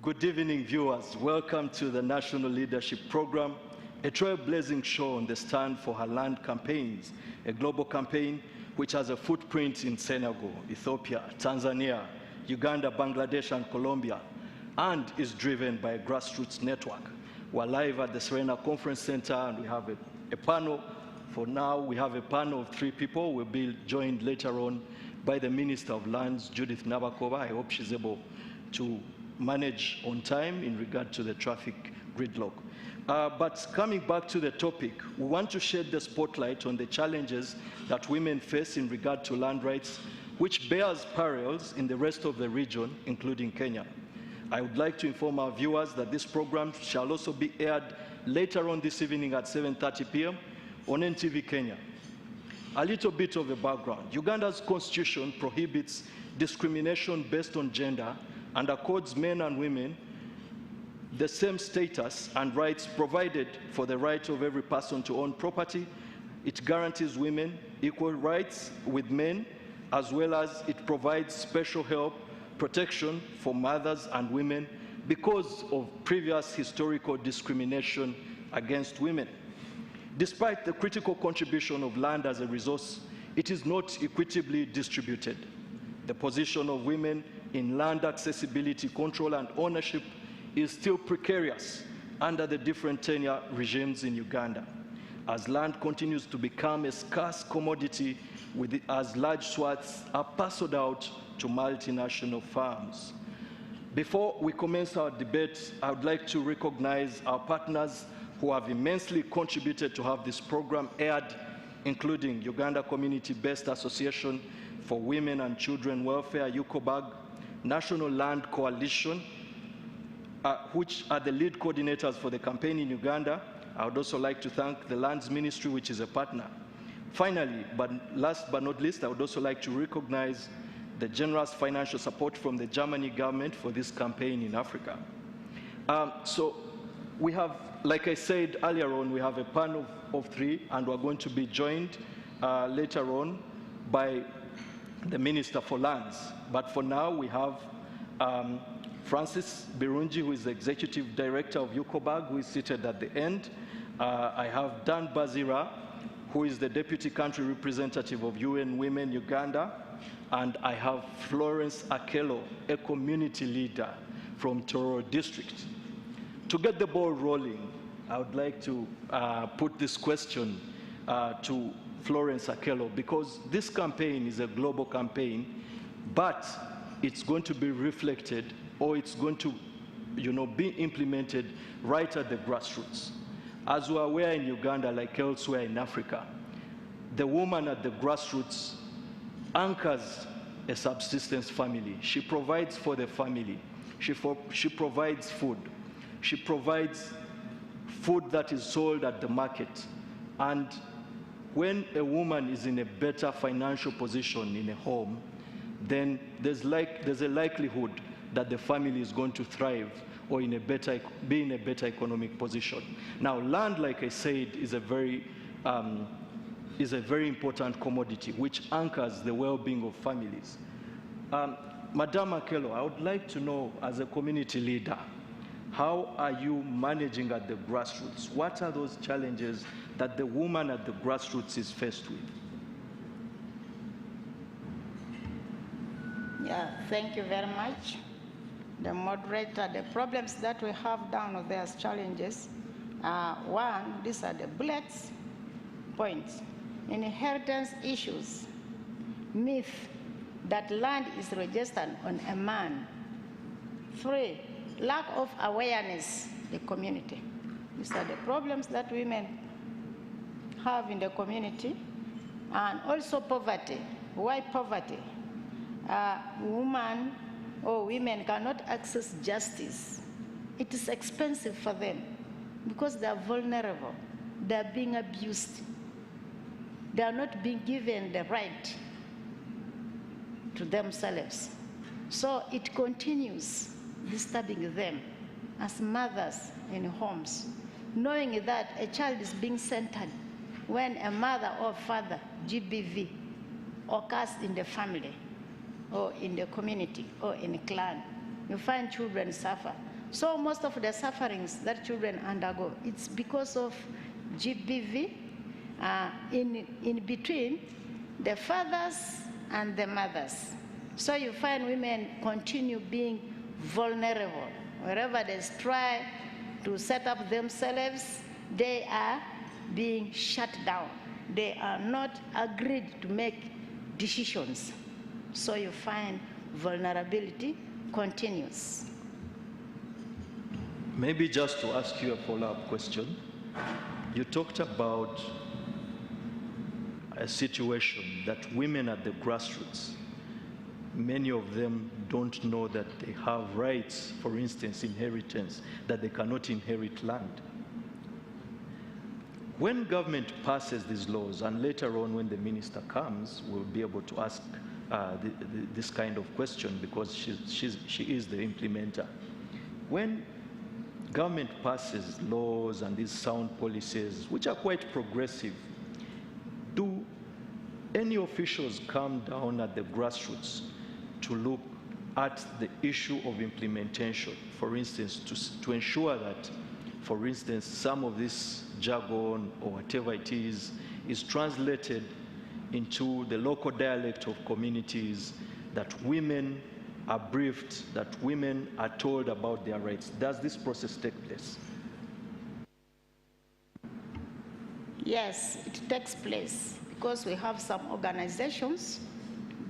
Good evening, viewers. Welcome to the National Leadership Program, a trailblazing show on the Stand for Her Land campaigns, a global campaign which has a footprint in Senegal, Ethiopia, Tanzania, Uganda, Bangladesh, and Colombia, and is driven by a grassroots network. We're live at the Serena Conference Center, and we have a panel. For now, we have a panel of 3 people. We'll be joined later on by the Minister of Lands, Judith Nabakova. I hope she's able to manage on time in regard to the traffic gridlock. But coming back to the topic, we want to shed the spotlight on the challenges that women face in regard to land rights, which bears parallels in the rest of the region, including Kenya. I would like to inform our viewers that this program shall also be aired later on this evening at 7:30 p.m. on NTV Kenya. A little bit of a background. Uganda's constitution prohibits discrimination based on gender and accords men and women the same status and rights provided for the right of every person to own property. It guarantees women equal rights with men, as well as it provides special help, protection for mothers and women because of previous historical discrimination against women. Despite the critical contribution of land as a resource, it is not equitably distributed. The position of women in land accessibility, control, and ownership is still precarious under the different tenure regimes in Uganda, as land continues to become a scarce commodity as large swaths are parceled out to multinational firms. Before we commence our debate, I would like to recognize our partners who have immensely contributed to have this program aired, including Uganda Community-Based Association for Women and Children Welfare, UCOBAG, National Land Coalition, which are the lead coordinators for the campaign in Uganda. I would also like to thank the Lands Ministry, which is a partner. Finally, but last but not least, I would also like to recognize the generous financial support from the Germany government for this campaign in Africa. So we have, like I said earlier on, we have a panel of 3, and we're going to be joined later on by the Minister for Lands. But for now, we have Francis Birungi, who is the Executive Director of UCOBAG, who is seated at the end. I have Dan Bazira, who is the Deputy Country Representative of UN Women Uganda. And I have Florence Akelo, a community leader from Toro District. To get the ball rolling, I would like to put this question to Florence Akelo, because this campaign is a global campaign, but it's going to be reflected, or it's going to be implemented right at the grassroots. As we are aware in Uganda, like elsewhere in Africa, the woman at the grassroots anchors a subsistence family. She provides for the family. She provides food. She provides food that is sold at the market. And when a woman is in a better financial position in a home, then there's a likelihood that the family is going to thrive or be in a better economic position. Now, land, like I said, is a very important commodity which anchors the well-being of families. Madam Akelo, I would like to know, as a community leader, how are you managing at the grassroots? What are those challenges that the woman at the grassroots is faced with? Yeah, thank you very much. The moderator, the problems that we have down there as challenges, one, these are the bullets points. Inheritance issues, myth that land is registered on a man. 3, lack of awareness in the community. These are the problems that women have in the community. And also poverty. Why poverty? Women or women cannot access justice. It is expensive for them because they are vulnerable. They are being abused. They are not being given the right to themselves. So it continues disturbing them as mothers in homes, knowing that a child is being centered when a mother or father, GBV, occurs in the family or in the community or in a clan. You find children suffer So most of the sufferings that children undergo, it's because of GBV in between the fathers and the mothers. So you find women continue being vulnerable. Wherever they try to set up themselves, they are being shut down. They are not agreed to make decisions. So you find vulnerability continues. Maybe just to ask you a follow-up question. You talked about a situation that women at the grassroots, many of them don't know that they have rights, for instance, inheritance, that they cannot inherit land. When government passes these laws, and later on when the minister comes, we'll be able to ask this kind of question because she is the implementer. When government passes laws and these sound policies, which are quite progressive, do any officials come down at the grassroots to look at the issue of implementation, for instance, to ensure that, for instance, some of this jargon or whatever it is translated into the local dialect of communities, that women are briefed, that women are told about their rights? Does this process take place? Yes, it takes place because we have some organizations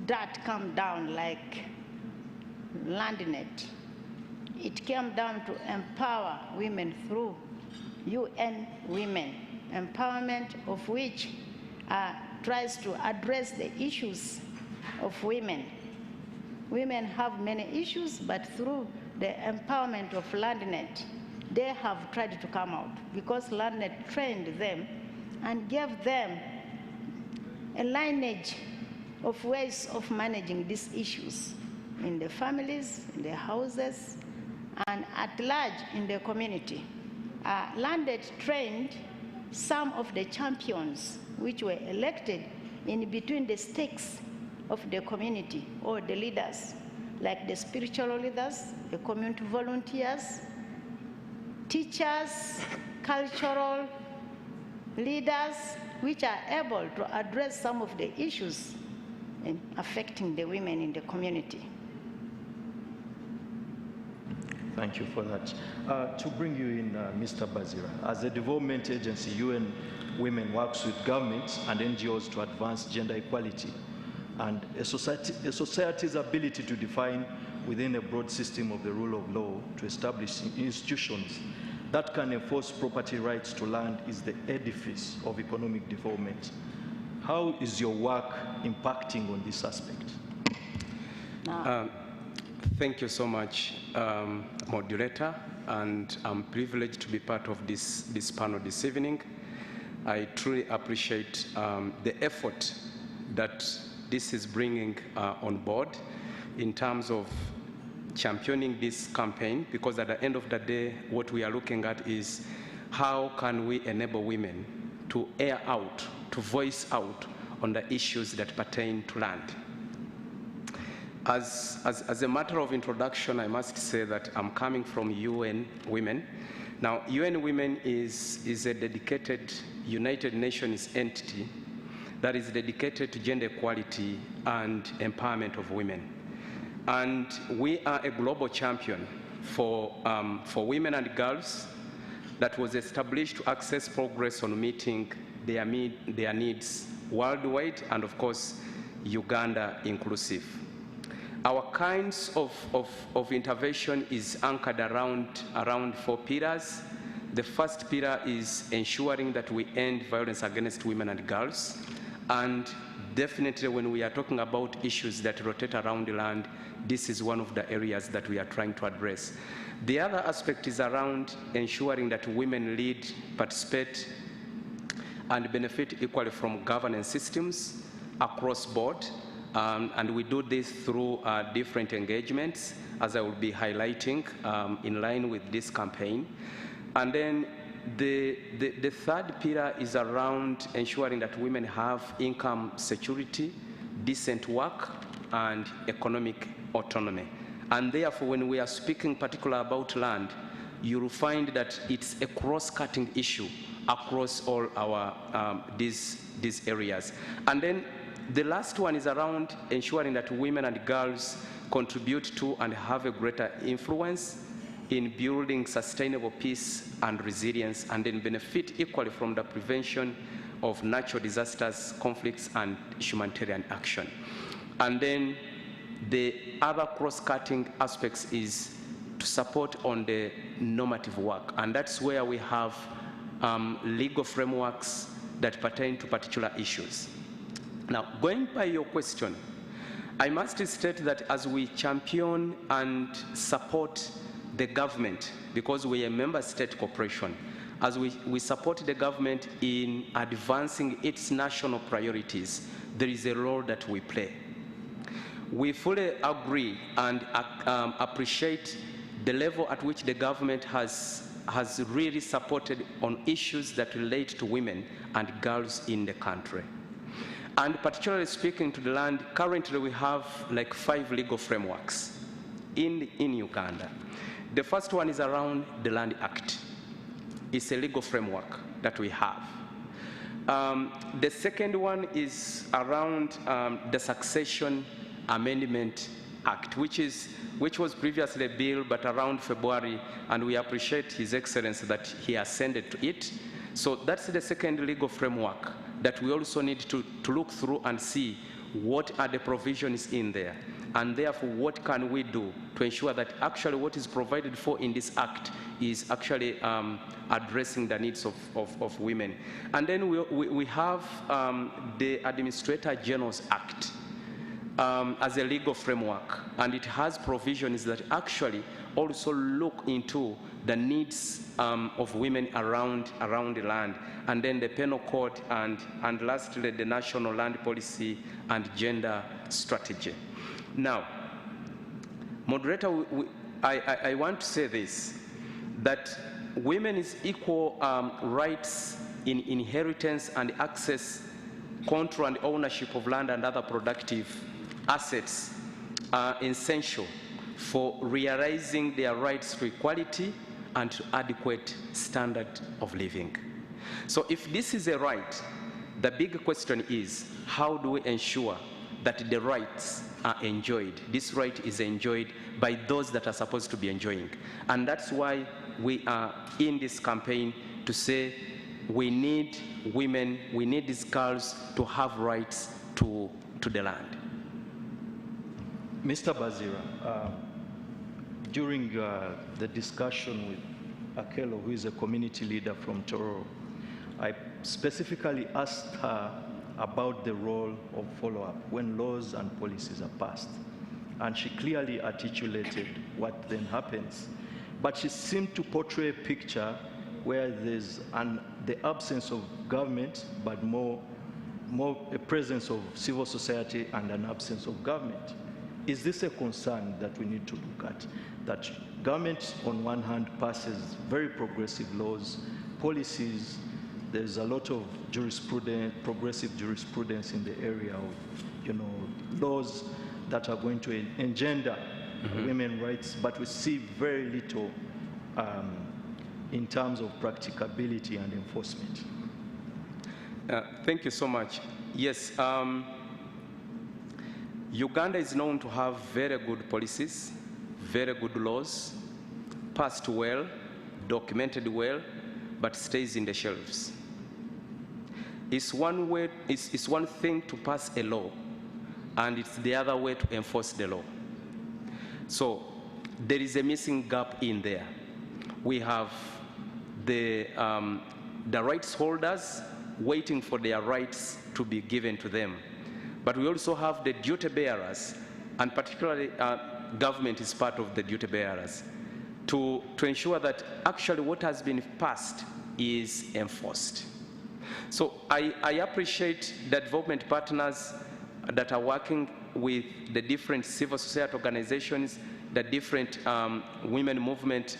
that come down like LandNet. It came down to empower women through UN Women, empowerment of which tries to address the issues of women. Women have many issues, but through the empowerment of LandNet, they have tried to come out because LandNet trained them and gave them a lineage of ways of managing these issues in the families, in the houses, and at large in the community. LandNet trained some of the champions which were elected in between the stakes of the community or the leaders, like the spiritual leaders, the community volunteers, teachers, cultural leaders, which are able to address some of the issues affecting the women in the community. Thank you for that. To bring you in, Mr. Bazira, as a development agency, UN Women works with governments and NGOs to advance gender equality and a society's ability to define within a broad system of the rule of law to establish institutions that can enforce property rights to land is the edifice of economic development. How is your work impacting on this aspect? Thank you so much, moderator, and I'm privileged to be part of this panel this evening. I truly appreciate the effort that this is bringing on board in terms of championing this campaign, because at the end of the day, what we are looking at is how can we enable women to air out, to voice out on the issues that pertain to land. As a matter of introduction, I must say that I'm coming from UN Women. Now, UN Women is a dedicated United Nations entity that is dedicated to gender equality and empowerment of women. And we are a global champion for women and girls that was established to access progress on meeting their needs worldwide, and of course, Uganda inclusive. Our kinds of intervention is anchored around 4 pillars. The first pillar is ensuring that we end violence against women and girls. And definitely when we are talking about issues that rotate around the land, this is one of the areas that we are trying to address. The other aspect is around ensuring that women lead, participate, and benefit equally from governance systems across board. And we do this through different engagements, as I will be highlighting in line with this campaign. And then the third pillar is around ensuring that women have income security, decent work, and economic autonomy. And therefore, when we are speaking particularly about land, you will find that it's a cross-cutting issue across all our these areas. And then the last one is around ensuring that women and girls contribute to and have a greater influence in building sustainable peace and resilience, and then benefit equally from the prevention of natural disasters, conflicts, and humanitarian action. And then the other cross-cutting aspects is to support on the normative work, and that's where we have legal frameworks that pertain to particular issues. Now, going by your question, I must state that as we champion and support the government, because we are a member state corporation, as we support the government in advancing its national priorities, there is a role that we play. We fully agree and appreciate the level at which the government has really supported on issues that relate to women and girls in the country. And particularly speaking to the land, currently we have like 5 legal frameworks in Uganda. The first one is around the Land Act. It's a legal framework that we have. The second one is around the Succession Amendment Act, which was previously a bill, but around February, and we appreciate His Excellency that he ascended to it. So that's the second legal framework that we also need to look through and see what are the provisions in there, and therefore what can we do to ensure that actually what is provided for in this act is actually addressing the needs of women. And then we have the Administrator General's Act as a legal framework, and it has provisions that actually also look into the needs of women around the land, and then the Penal Code, and lastly the National Land Policy and Gender Strategy. Now, moderator, I want to say this, that women's equal rights in inheritance and access, control and ownership of land and other productive assets are essential for realizing their rights to equality and to adequate standard of living. So if this is a right, the big question is, how do we ensure that the rights are enjoyed? This right is enjoyed by those that are supposed to be enjoying. And that's why we are in this campaign to say we need women, we need these girls to have rights to the land. Mr. Bazira, during the discussion with Akelo, who is a community leader from Tororo, I specifically asked her about the role of follow-up when laws and policies are passed. And she clearly articulated what then happens. But she seemed to portray a picture where there's the absence of government, but more a presence of civil society and an absence of government. Is this a concern that we need to look at? That government, on one hand, passes very progressive laws, policies, there's a lot of jurisprudence, progressive jurisprudence in the area of, laws that are going to engender women's rights, but we see very little in terms of practicability and enforcement. Thank you so much. Yes, Uganda is known to have very good policies, very good laws, passed well, documented well, but stays in the shelves. It's one thing to pass a law, and it's the other way to enforce the law. So there is a missing gap in there. We have the rights holders waiting for their rights to be given to them. But we also have the duty bearers, and particularly government is part of the duty bearers, to ensure that actually what has been passed is enforced. So I appreciate the development partners that are working with the different civil society organizations, the different women movement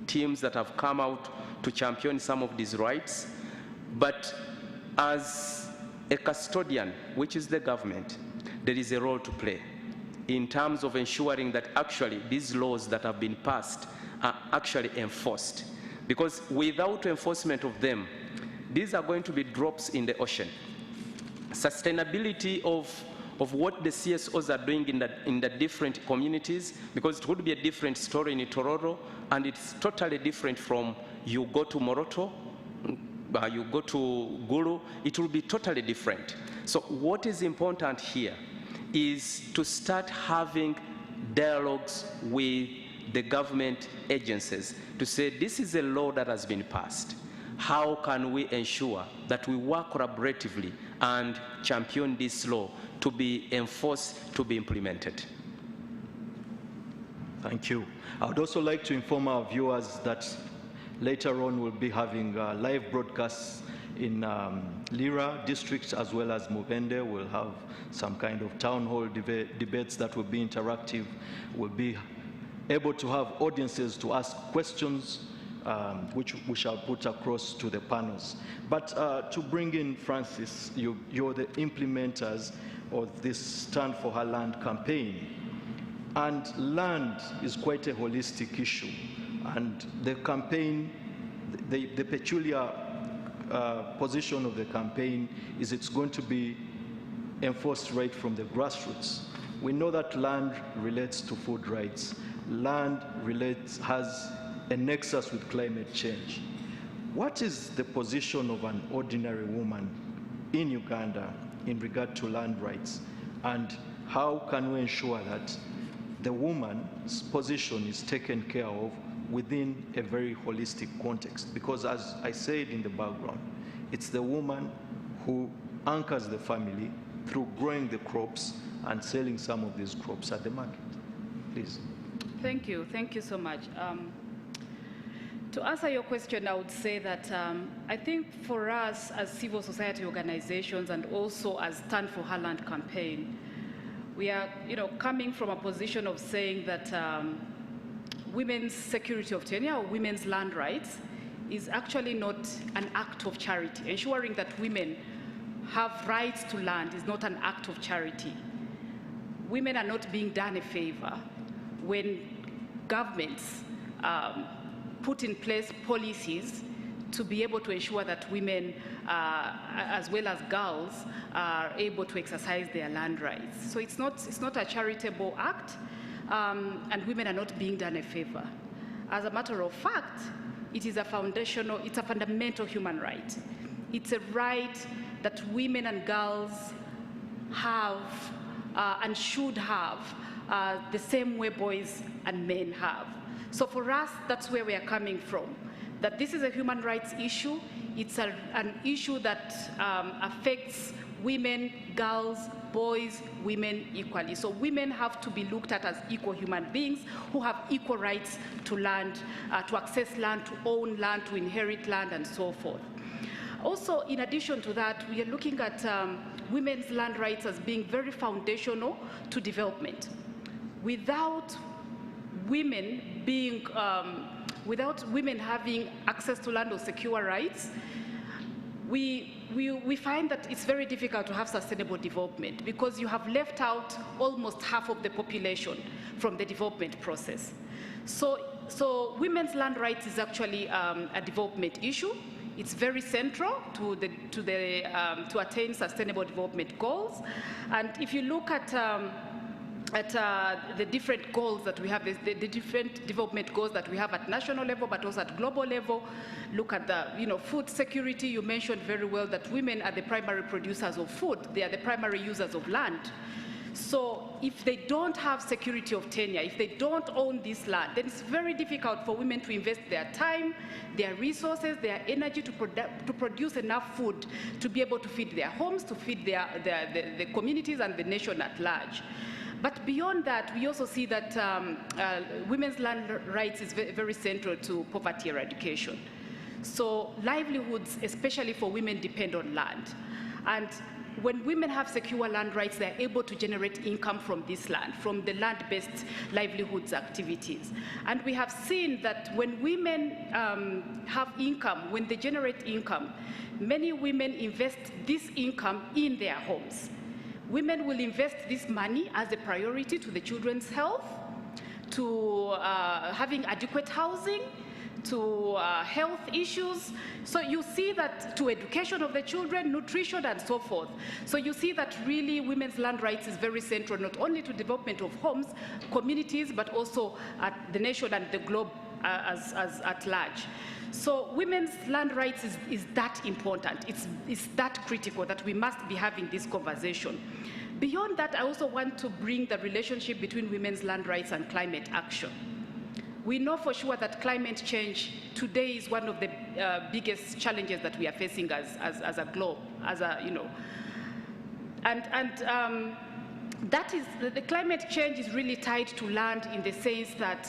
teams that have come out to champion some of these rights. But as a custodian, which is the government, there is a role to play. in terms of ensuring that actually these laws that have been passed are actually enforced. Because without enforcement of them, these are going to be drops in the ocean. Sustainability of what the CSOs are doing in the different communities, because it would be a different story in Tororo, and it's totally different from you go to Moroto, you go to Gulu, it will be totally different. So what is important here is to start having dialogues with the government agencies to say this is a law that has been passed. How can we ensure that we work collaboratively and champion this law to be enforced, to be implemented? Thank you. I would also like to inform our viewers that later on we'll be having live broadcasts in Lira district as well as Mubende. We'll have some kind of town hall debates that will be interactive. We'll be able to have audiences to ask questions which we shall put across to the panels. But to bring in Francis, you're the implementers of this Stand for Her Land campaign. And land is quite a holistic issue. And the campaign, the peculiar position of the campaign is it's going to be enforced right from the grassroots. We know that land relates to food rights. Land has a nexus with climate change. What is the position of an ordinary woman in Uganda in regard to land rights? And how can we ensure that the woman's position is taken care of within a very holistic context? Because as I said in the background, it's the woman who anchors the family through growing the crops and selling some of these crops at the market. Please. Thank you so much. To answer your question, I would say that I think for us as civil society organizations and also as Stand for Her Land campaign, we are coming from a position of saying that women's security of tenure or women's land rights is actually not an act of charity. Ensuring that women have rights to land is not an act of charity. Women are not being done a favor when governments put in place policies to be able to ensure that women, as well as girls, are able to exercise their land rights. So it's not a charitable act, and women are not being done a favor. As a matter of fact, it's a fundamental human right. It's a right that women and girls have and should have the same way boys and men have. So for us, that's where we are coming from, that this is a human rights issue. It's an issue that affects women, girls, boys, women equally. So women have to be looked at as equal human beings who have equal rights to land, to access land, to own land, to inherit land, and so forth. Also, in addition to that, we are looking at women's land rights as being very foundational to development. Without women having access to land or secure rights, we find that it's very difficult to have sustainable development because you have left out almost half of the population from the development process. So women's land rights is actually a development issue. It's very central to attain sustainable development goals. And if you look at the different goals that we have, the different development goals that we have at national level, but also at global level. Look at the food security. You mentioned very well that women are the primary producers of food. They are the primary users of land. So if they don't have security of tenure, if they don't own this land, then it's very difficult for women to invest their time, their resources, their energy to produce enough food to be able to feed their homes, to feed the communities and the nation at large. But beyond that, we also see that women's land rights is very central to poverty eradication. So livelihoods, especially for women, depend on land. And when women have secure land rights, they're able to generate income from this land, from the land-based livelihoods activities. And we have seen that when women have income, when they generate income, many women invest this income in their homes. women will invest this money as a priority to the children's health, to having adequate housing, to health issues. So you see that to education of the children, nutrition, and so forth. So you see that really women's land rights is very central, not only to development of homes, communities, but also at the nation and the globe as at large. So women's land rights is that important. It's that critical that we must be having this conversation. Beyond that, I also want to bring the relationship between women's land rights and climate action. We know for sure that climate change today is one of the biggest challenges that we are facing as a globe, that is, the climate change is really tied to land in the sense that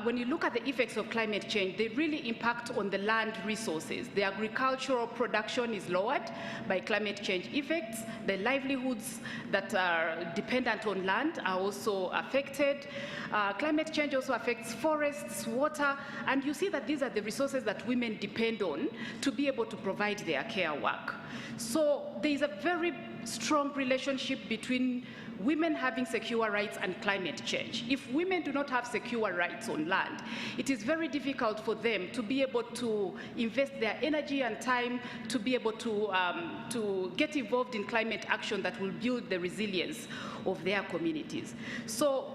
when you look at the effects of climate change, they really impact on the land resources. The agricultural production is lowered by climate change effects. The livelihoods that are dependent on land are also affected. Climate change also affects forests, water, and you see that these are the resources that women depend on to be able to provide their care work. So there is a very strong relationship between women having secure rights and climate change. If women do not have secure rights on land, it is very difficult for them to be able to invest their energy and time to be able to get involved in climate action that will build the resilience of their communities. So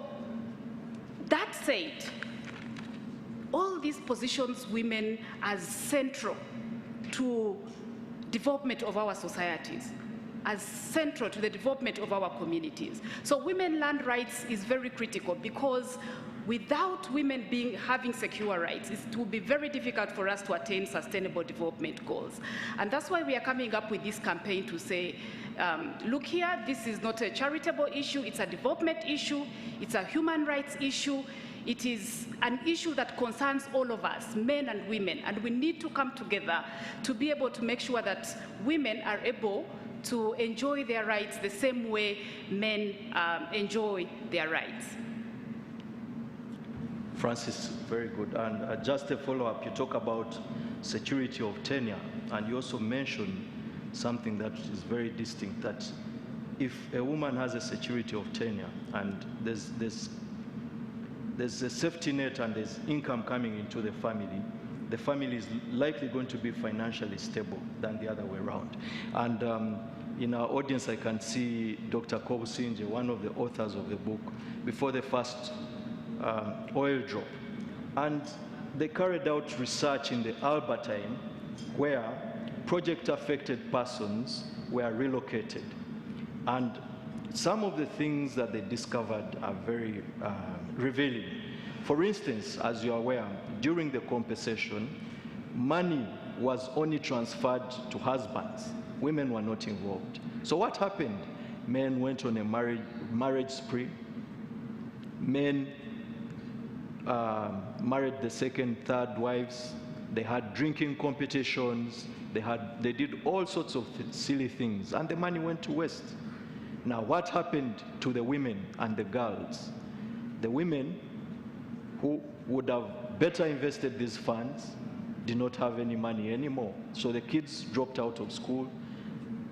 that said, all these positions women as central to development of our societies, as central to the development of our communities. So women land rights is very critical because without women having secure rights, it will be very difficult for us to attain sustainable development goals. And that's why we are coming up with this campaign to say, look here, this is not a charitable issue, it's a development issue, it's a human rights issue, it is an issue that concerns all of us, men and women, and we need to come together to be able to make sure that women are able to enjoy their rights the same way men enjoy their rights. Francis, very good. And just a follow-up, you talk about security of tenure, and you also mentioned something that is very distinct, that if a woman has a security of tenure and there's a safety net and there's income coming into the family is likely going to be financially stable than the other way around. And in our audience, I can see Dr. Kobusinje, one of the authors of the book, Before the First Oil Drop. And they carried out research in the Albertine where project-affected persons were relocated. And some of the things that they discovered are very revealing. For instance, as you are aware, during the compensation, money was only transferred to husbands. Women were not involved. So what happened? Men went on a marriage spree. Men married the second, third wives. They had drinking competitions. They did all sorts of silly things, and the money went to waste. Now, what happened to the women and the girls? The women who would have better invested these funds did not have any money anymore. So the kids dropped out of school.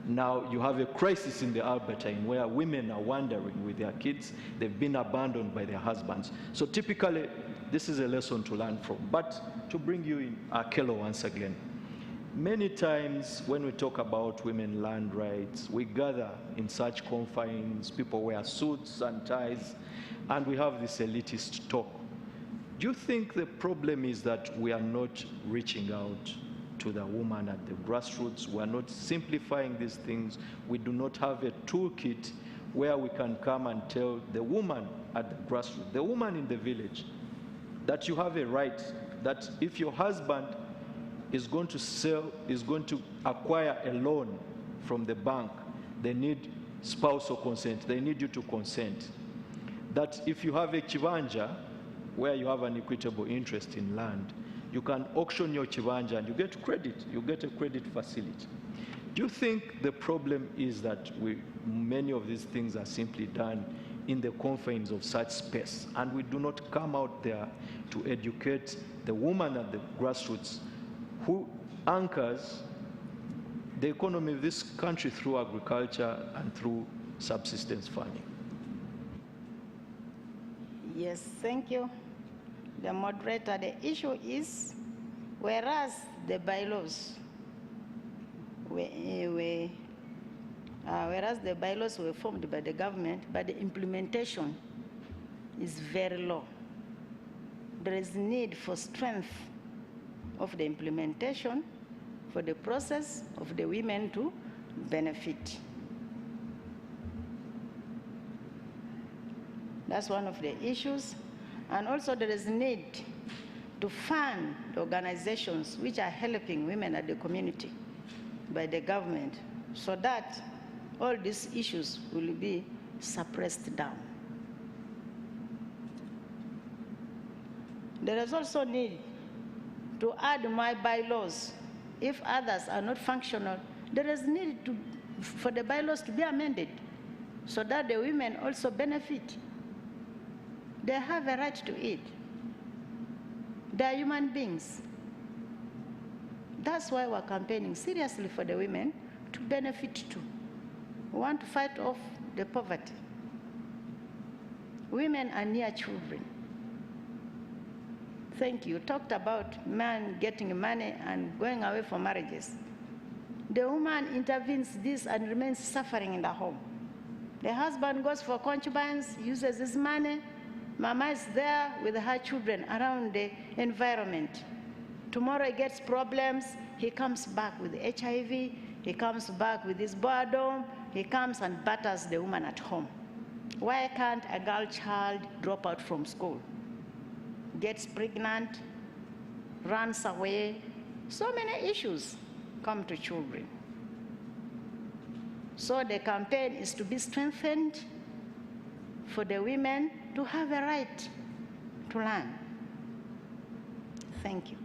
Now you have a crisis in the Albertine where women are wandering with their kids. They've been abandoned by their husbands. So typically, this is a lesson to learn from. But to bring you in, Akelo once again, many times when we talk about women land rights, we gather in such confines, people wear suits and ties, and we have this elitist talk. Do you think the problem is that we are not reaching out to the woman at the grassroots? We are not simplifying these things. We do not have a toolkit where we can come and tell the woman at the grassroots, the woman in the village, that you have a right, that if your husband is going to acquire a loan from the bank, they need spousal consent. They need you to consent. That if you have a chivanja, where you have an equitable interest in land, you can auction your chivanja and you get credit. You get a credit facility. Do you think the problem is that many of these things are simply done in the confines of such space, and we do not come out there to educate the woman at the grassroots who anchors the economy of this country through agriculture and through subsistence farming. Yes, thank you, the moderator. The issue is, whereas the bylaws were formed by the government, but the implementation is very low. There is need for strength of the implementation for the process of the women to benefit. That's one of the issues. And also there is need to fund the organizations which are helping women at the community by the government, so that all these issues will be suppressed down. There is also need to add more bylaws. If others are not functional, there is need for the bylaws to be amended so that the women also benefit. They have a right to eat. They are human beings. That's why we're campaigning seriously for the women to benefit too. We want to fight off the poverty. Women are near children. Thank you. You talked about men getting money and going away for marriages. The woman intervenes this and remains suffering in the home. The husband goes for concubines, uses his money. Mama is there with her children around the environment. Tomorrow he gets problems, he comes back with HIV, he comes back with his boredom, he comes and batters the woman at home. Why can't a girl child drop out from school? Gets pregnant, runs away. So many issues come to children. So the campaign is to be strengthened for the women to have a right to learn. Thank you.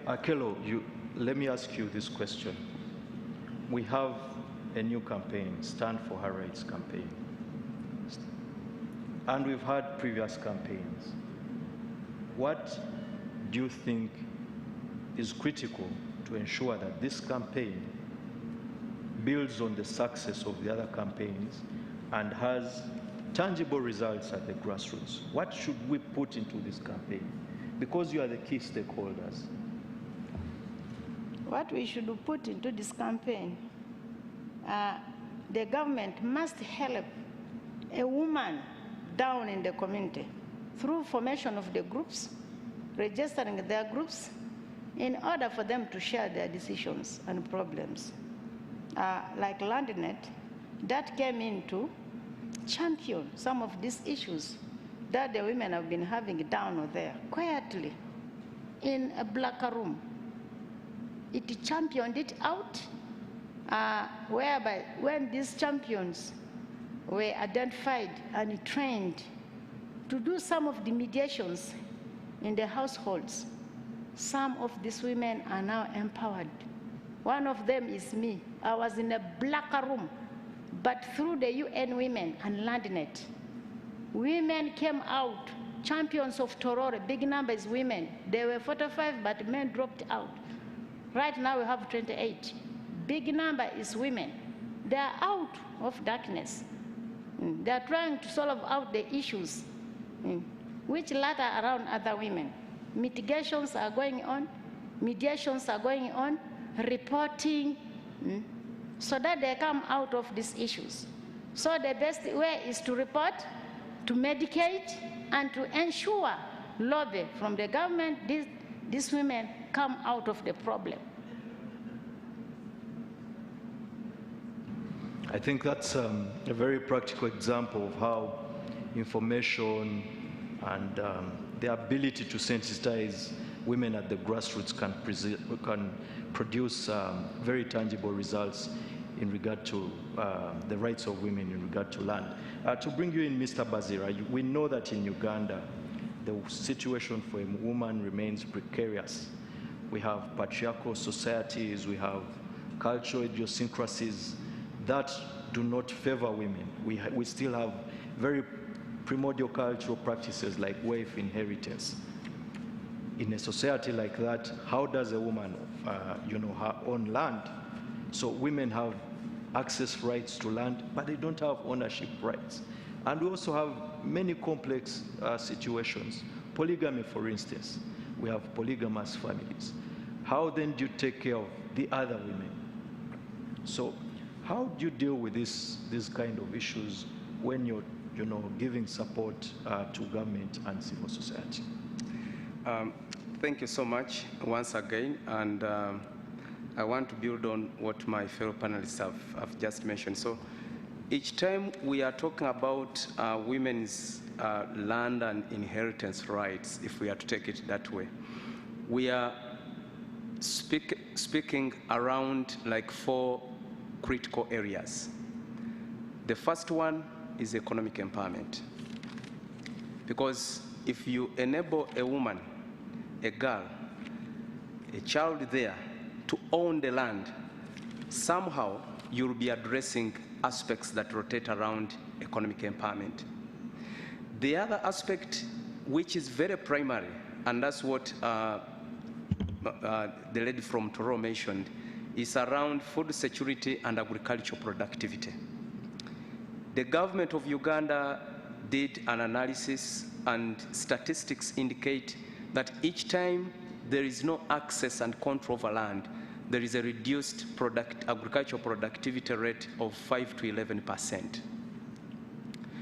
Akelo, let me ask you this question. We have a new campaign, Stand for Her Rights campaign. And we've had previous campaigns. What do you think is critical to ensure that this campaign builds on the success of the other campaigns and has tangible results at the grassroots? What should we put into this campaign? Because you are the key stakeholders. What we should put into this campaign, the government must help a woman down in the community through formation of the groups, registering their groups, in order for them to share their decisions and problems. Like LandNet, that came in to champion some of these issues that the women have been having down there, quietly, in a black room. It championed it out, whereby when these champions were identified and trained to do some of the mediations in the households, some of these women are now empowered. One of them is me. I was in a black room, but through the UN Women and LandNet, women came out, champions of Tororo, big numbers women. There were 45, but men dropped out. Right now we have 28. Big number is women. They are out of darkness. They are trying to solve out the issues which lather around other women. Mitigations are going on, mediations are going on, reporting, so that they come out of these issues. So the best way is to report, to medicate, and to ensure lobby from the government, these women come out of the problem. I think that's a very practical example of how information and the ability to sensitize women at the grassroots can produce very tangible results in regard to the rights of women in regard to land. To bring you in, Mr. Bazira, we know that in Uganda, the situation for a woman remains precarious. We have patriarchal societies, we have cultural idiosyncrasies that do not favor women. We still have very primordial cultural practices like wife inheritance. In a society like that, how does a woman, her own land? So women have access rights to land, but they don't have ownership rights. And we also have many complex situations. Polygamy, for instance. We have polygamous families. How then do you take care of the other women? So how do you deal with these kind of issues when you're giving support to government and civil society? Thank you so much once again. And I want to build on what my fellow panelists have just mentioned. So each time we are talking about women's land and inheritance rights, if we are to take it that way, we are speaking around like 4 critical areas. The first one is economic empowerment. Because if you enable a woman, a girl, a child there to own the land, somehow you'll be addressing aspects that rotate around economic empowerment. The other aspect, which is very primary, and that's what the lady from Toro mentioned, is around food security and agricultural productivity. The government of Uganda did an analysis, and statistics indicate that each time there is no access and control over land, there is a reduced agricultural productivity rate of 5 to 11%.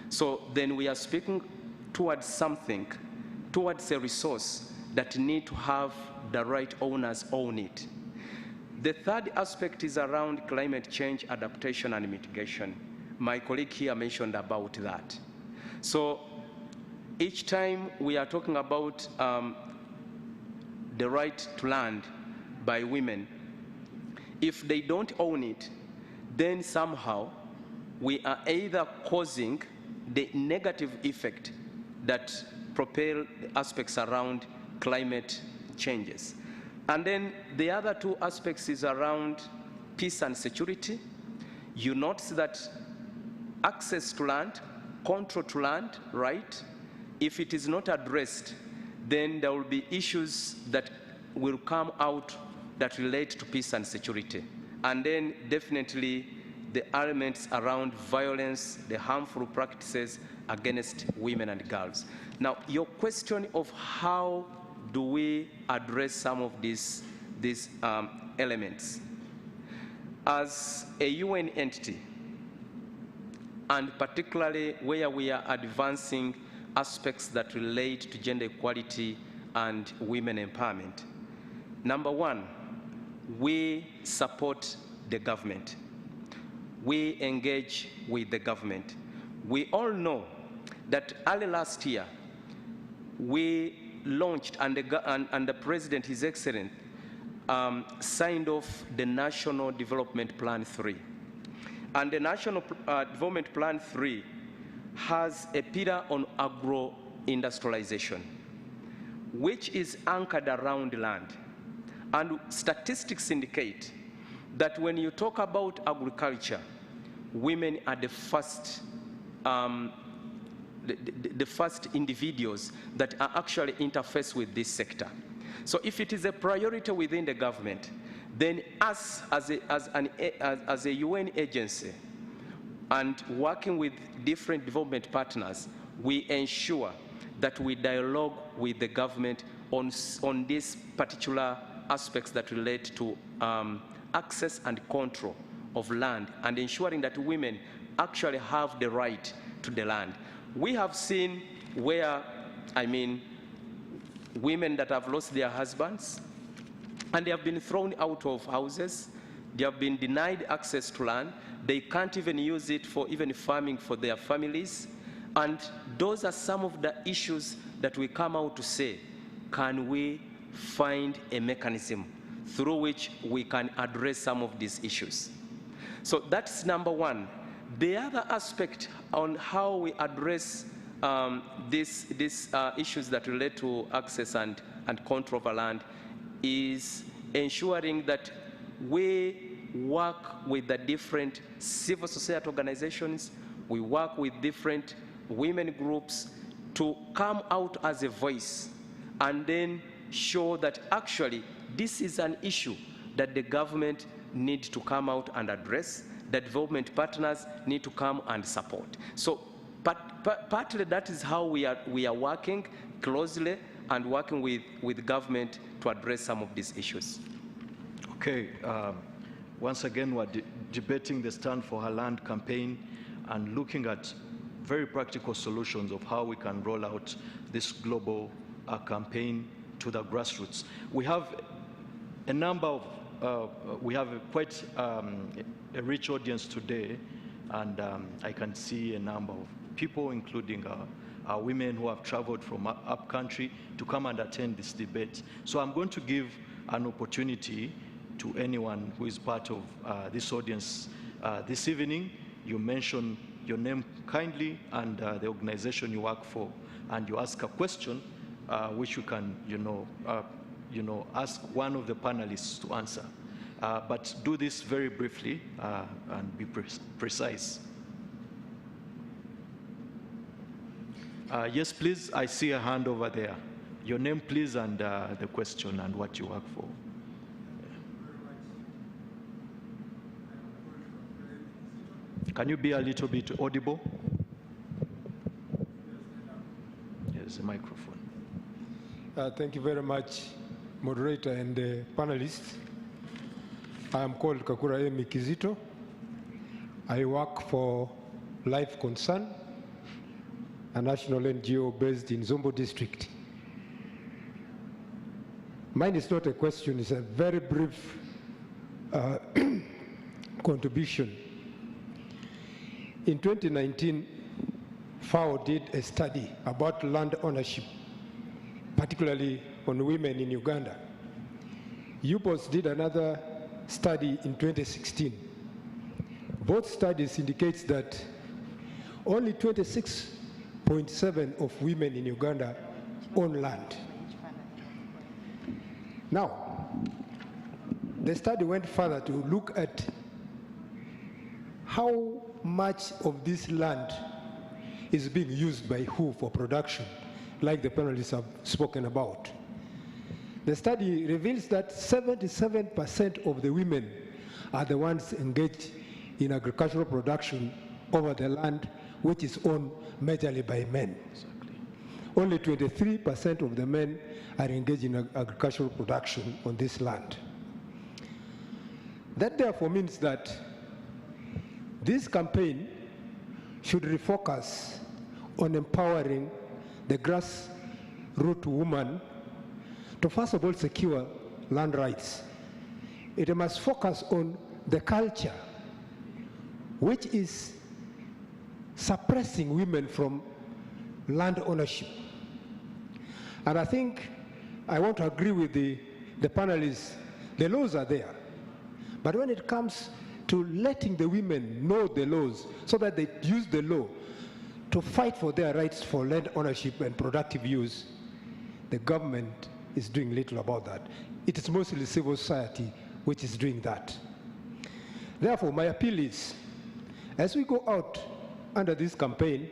So then we are speaking towards something, towards a resource that need to have the right owners own it. The third aspect is around climate change adaptation and mitigation. My colleague here mentioned about that. So each time we are talking about the right to land by women, if they don't own it, then somehow we are either causing the negative effect that propel aspects around climate changes. And then the other 2 aspects is around peace and security. You notice that access to land, control to land, right? If it is not addressed, then there will be issues that will come out that relate to peace and security. And then definitely the elements around violence, the harmful practices against women and girls. Now, your question of how do we address some of these elements? As a UN entity, and particularly where we are advancing aspects that relate to gender equality and women empowerment, number 1, we support the government. We engage with the government. We all know that early last year, we launched, and the President, His Excellency, signed off the National Development Plan 3. And the National Development Plan 3 has a pillar on agro-industrialization, which is anchored around land. And statistics indicate that when you talk about agriculture, women are the first individuals that are actually interface with this sector. So if it is a priority within the government, then us as a UN agency and working with different development partners, we ensure that we dialogue with the government on these particular aspects that relate to access and control of land, and ensuring that women actually have the right to the land. We have seen where, women that have lost their husbands, and they have been thrown out of houses, they have been denied access to land, they can't even use it for even farming for their families. And those are some of the issues that we come out to say, can we find a mechanism through which we can address some of these issues? So that's number 1. The other aspect on how we address these issues that relate to access and control of land is ensuring that we work with the different civil society organizations, we work with different women groups to come out as a voice and then show that actually this is an issue that the government needs to come out and address. the development partners need to come and support. So partly that is how we are working closely and working with government to address some of these issues. Okay, once again, we're debating the Stand for Her Land campaign and looking at very practical solutions of how we can roll out this global campaign to the grassroots. We have a number of, we have quite a rich audience today, and I can see a number of people, including women who have traveled from up country to come and attend this debate. So I'm going to give an opportunity to anyone who is part of this audience this evening. You mention your name kindly and the organization you work for, and you ask a question which you can, ask one of the panelists to answer. But do this very briefly and be precise. Yes, please, I see a hand over there. Your name, please, and the question and what you work for. Can you be a little bit audible? There's a microphone. Thank you very much, moderator and panelists. I am called Kakura Emi Kizito. I work for Life Concern, a national NGO based in Zombo district. Mine is not a question, it's a very brief contribution. In 2019, FAO did a study about land ownership, particularly on women in Uganda. UPOS did another study in 2016. Both studies indicate that only 26.7% of women in Uganda own land. Now, the study went further to look at how much of this land is being used by who for production, like the panelists have spoken about. The study reveals that 77% of the women are the ones engaged in agricultural production over the land which is owned majorly by men. Exactly. Only 23% of the men are engaged in agricultural production on this land. That therefore means that this campaign should refocus on empowering the grassroots woman to first of all secure land rights. It must focus on the culture which is suppressing women from land ownership. And I think I want to agree with the panelists, the laws are there. But when it comes to letting the women know the laws so that they use the law to fight for their rights for land ownership and productive use, the government is doing little about that. It is mostly civil society which is doing that. Therefore, my appeal is, as we go out under this campaign,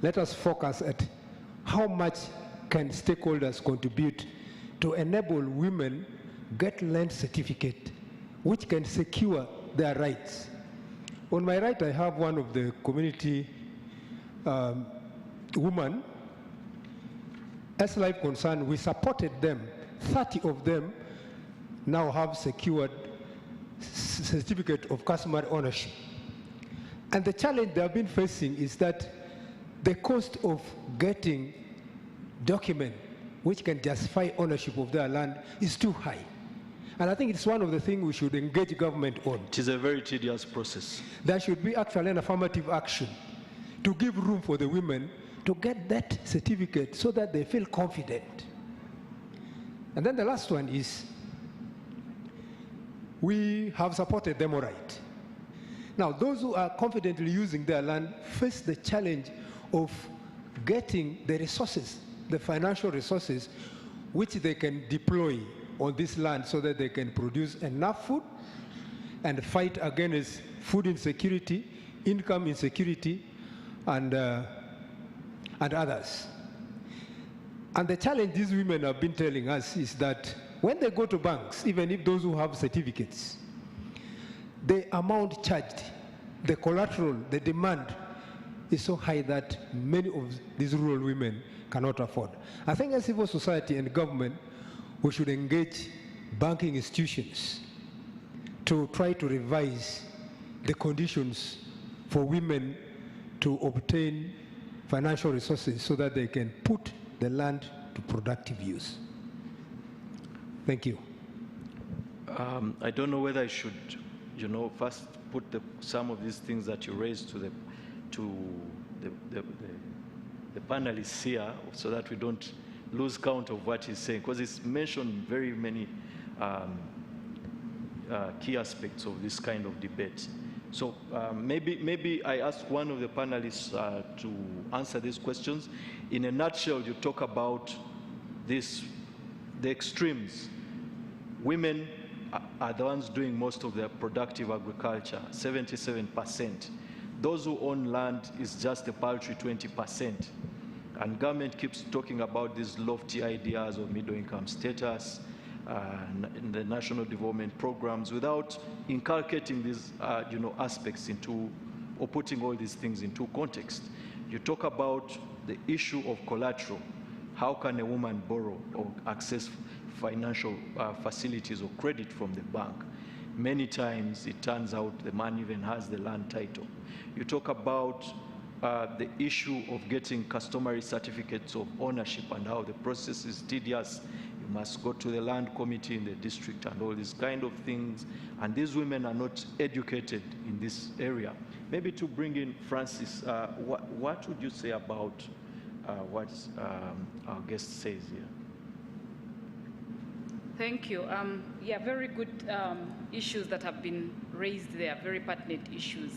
let us focus at how much can stakeholders contribute to enable women get land certificate which can secure their rights. On my right, I have one of the community women. As Life Concern, we supported them. 30 of them now have secured certificate of customary ownership. And the challenge they have been facing is that the cost of getting documents which can justify ownership of their land is too high. And I think it's one of the things we should engage government on. It is a very tedious process. There should be actually an affirmative action to give room for the women to get that certificate so that they feel confident. And then the last one is, we have supported them all right. Now, those who are confidently using their land face the challenge of getting the resources, the financial resources, which they can deploy on this land so that they can produce enough food and fight against food insecurity, income insecurity, and others. And the challenge these women have been telling us is that when they go to banks, even if those who have certificates, the amount charged, the collateral, the demand is so high that many of these rural women cannot afford. I think as civil society and government, we should engage banking institutions to try to revise the conditions for women to obtain financial resources so that they can put the land to productive use. Thank you. I don't know whether I should, first put some of these things that you raised to the panelists here, so that we don't lose count of what he's saying, because it's mentioned very many key aspects of this kind of debate. So maybe I ask one of the panelists to answer these questions. In a nutshell, you talk about the extremes. Women are the ones doing most of their productive agriculture, 77%. Those who own land is just a paltry 20%. And government keeps talking about these lofty ideas of middle income status in the national development programs without inculcating these aspects into, or putting all these things into context. You talk about the issue of collateral. How can a woman borrow or access financial facilities or credit from the bank? Many times it turns out the man even has the land title. You talk about the issue of getting customary certificates of ownership and how the process is tedious. You must go to the land committee in the district and all these kind of things. And these women are not educated in this area. Maybe to bring in Francis, what would you say about what our guest says here? Thank you. Yeah, very good issues that have been raised there, very pertinent issues.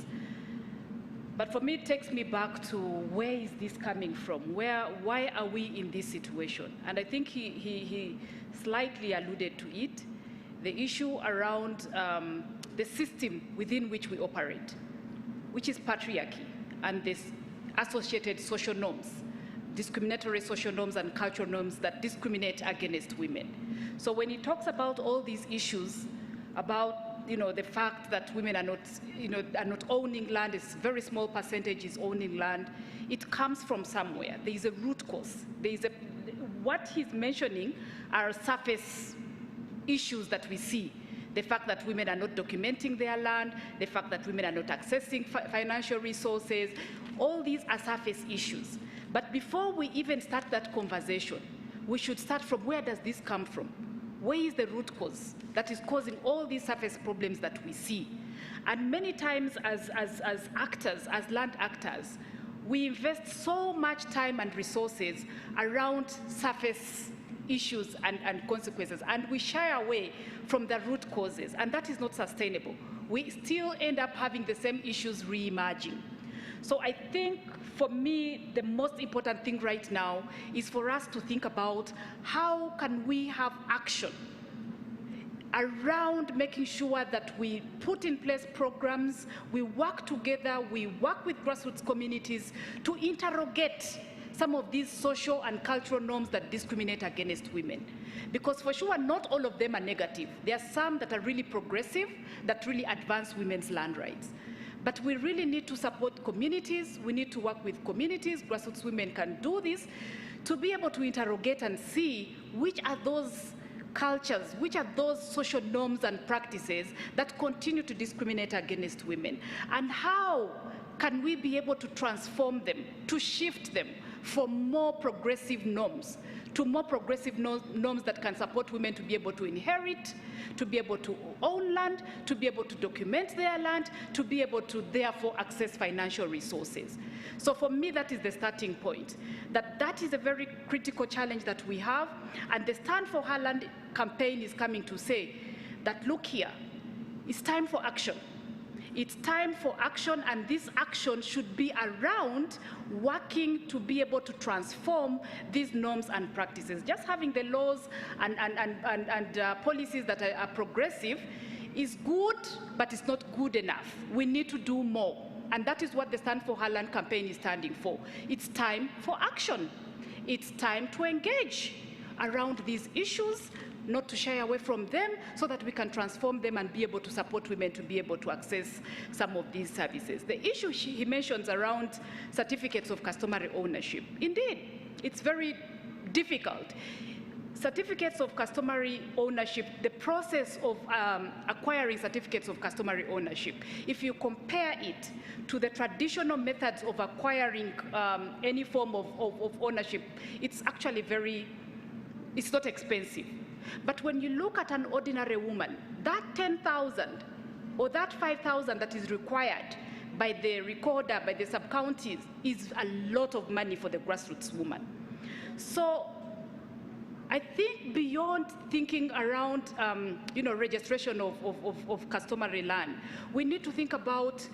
But for me, it takes me back to where is this coming from? Why are we in this situation? And I think he slightly alluded to it, the issue around the system within which we operate, which is patriarchy and this associated social norms, discriminatory social norms and cultural norms that discriminate against women. So when he talks about all these issues, about the fact that women are not owning land, it's a very small percentage is owning land, it comes from somewhere. There is a root cause. What he's mentioning are surface issues that we see. The fact that women are not documenting their land, the fact that women are not accessing financial resources, all these are surface issues. But before we even start that conversation, we should start from where does this come from? Where is the root cause that is causing all these surface problems that we see? And many times as actors, as land actors, we invest so much time and resources around surface issues and consequences, and we shy away from the root causes, and that is not sustainable. We still end up having the same issues re-emerging. So I think, for me, the most important thing right now is for us to think about how can we have action around making sure that we put in place programs, we work together, we work with grassroots communities to interrogate some of these social and cultural norms that discriminate against women. Because for sure, not all of them are negative. There are some that are really progressive, that really advance women's land rights. But we really need to support communities. We need to work with communities. Grassroots women can do this to be able to interrogate and see which are those cultures, which are those social norms and practices that continue to discriminate against women, and how can we be able to transform them, to shift them from more progressive norms to more progressive norms that can support women to be able to inherit, to be able to own land, to be able to document their land, to be able to therefore access financial resources. So for me, that is the starting point, that is a very critical challenge that we have, and the Stand for Her Land campaign is coming to say that, look here, it's time for action. It's time for action, and this action should be around working to be able to transform these norms and practices. Just having the laws and policies that are progressive is good, but it's not good enough. We need to do more, and that is what the Stand for Her Land campaign is standing for. It's time for action. It's time to engage around these issues, not to shy away from them, so that we can transform them and be able to support women to be able to access some of these services. The issue he mentions around certificates of customary ownership, indeed, it's very difficult. Certificates of customary ownership, the process of acquiring certificates of customary ownership, if you compare it to the traditional methods of acquiring any form of ownership, it's actually it's not expensive. But when you look at an ordinary woman, that 10,000 or that 5,000 that is required by the recorder, by the sub-counties, is a lot of money for the grassroots woman. So I think beyond thinking around registration of customary land, we need to think about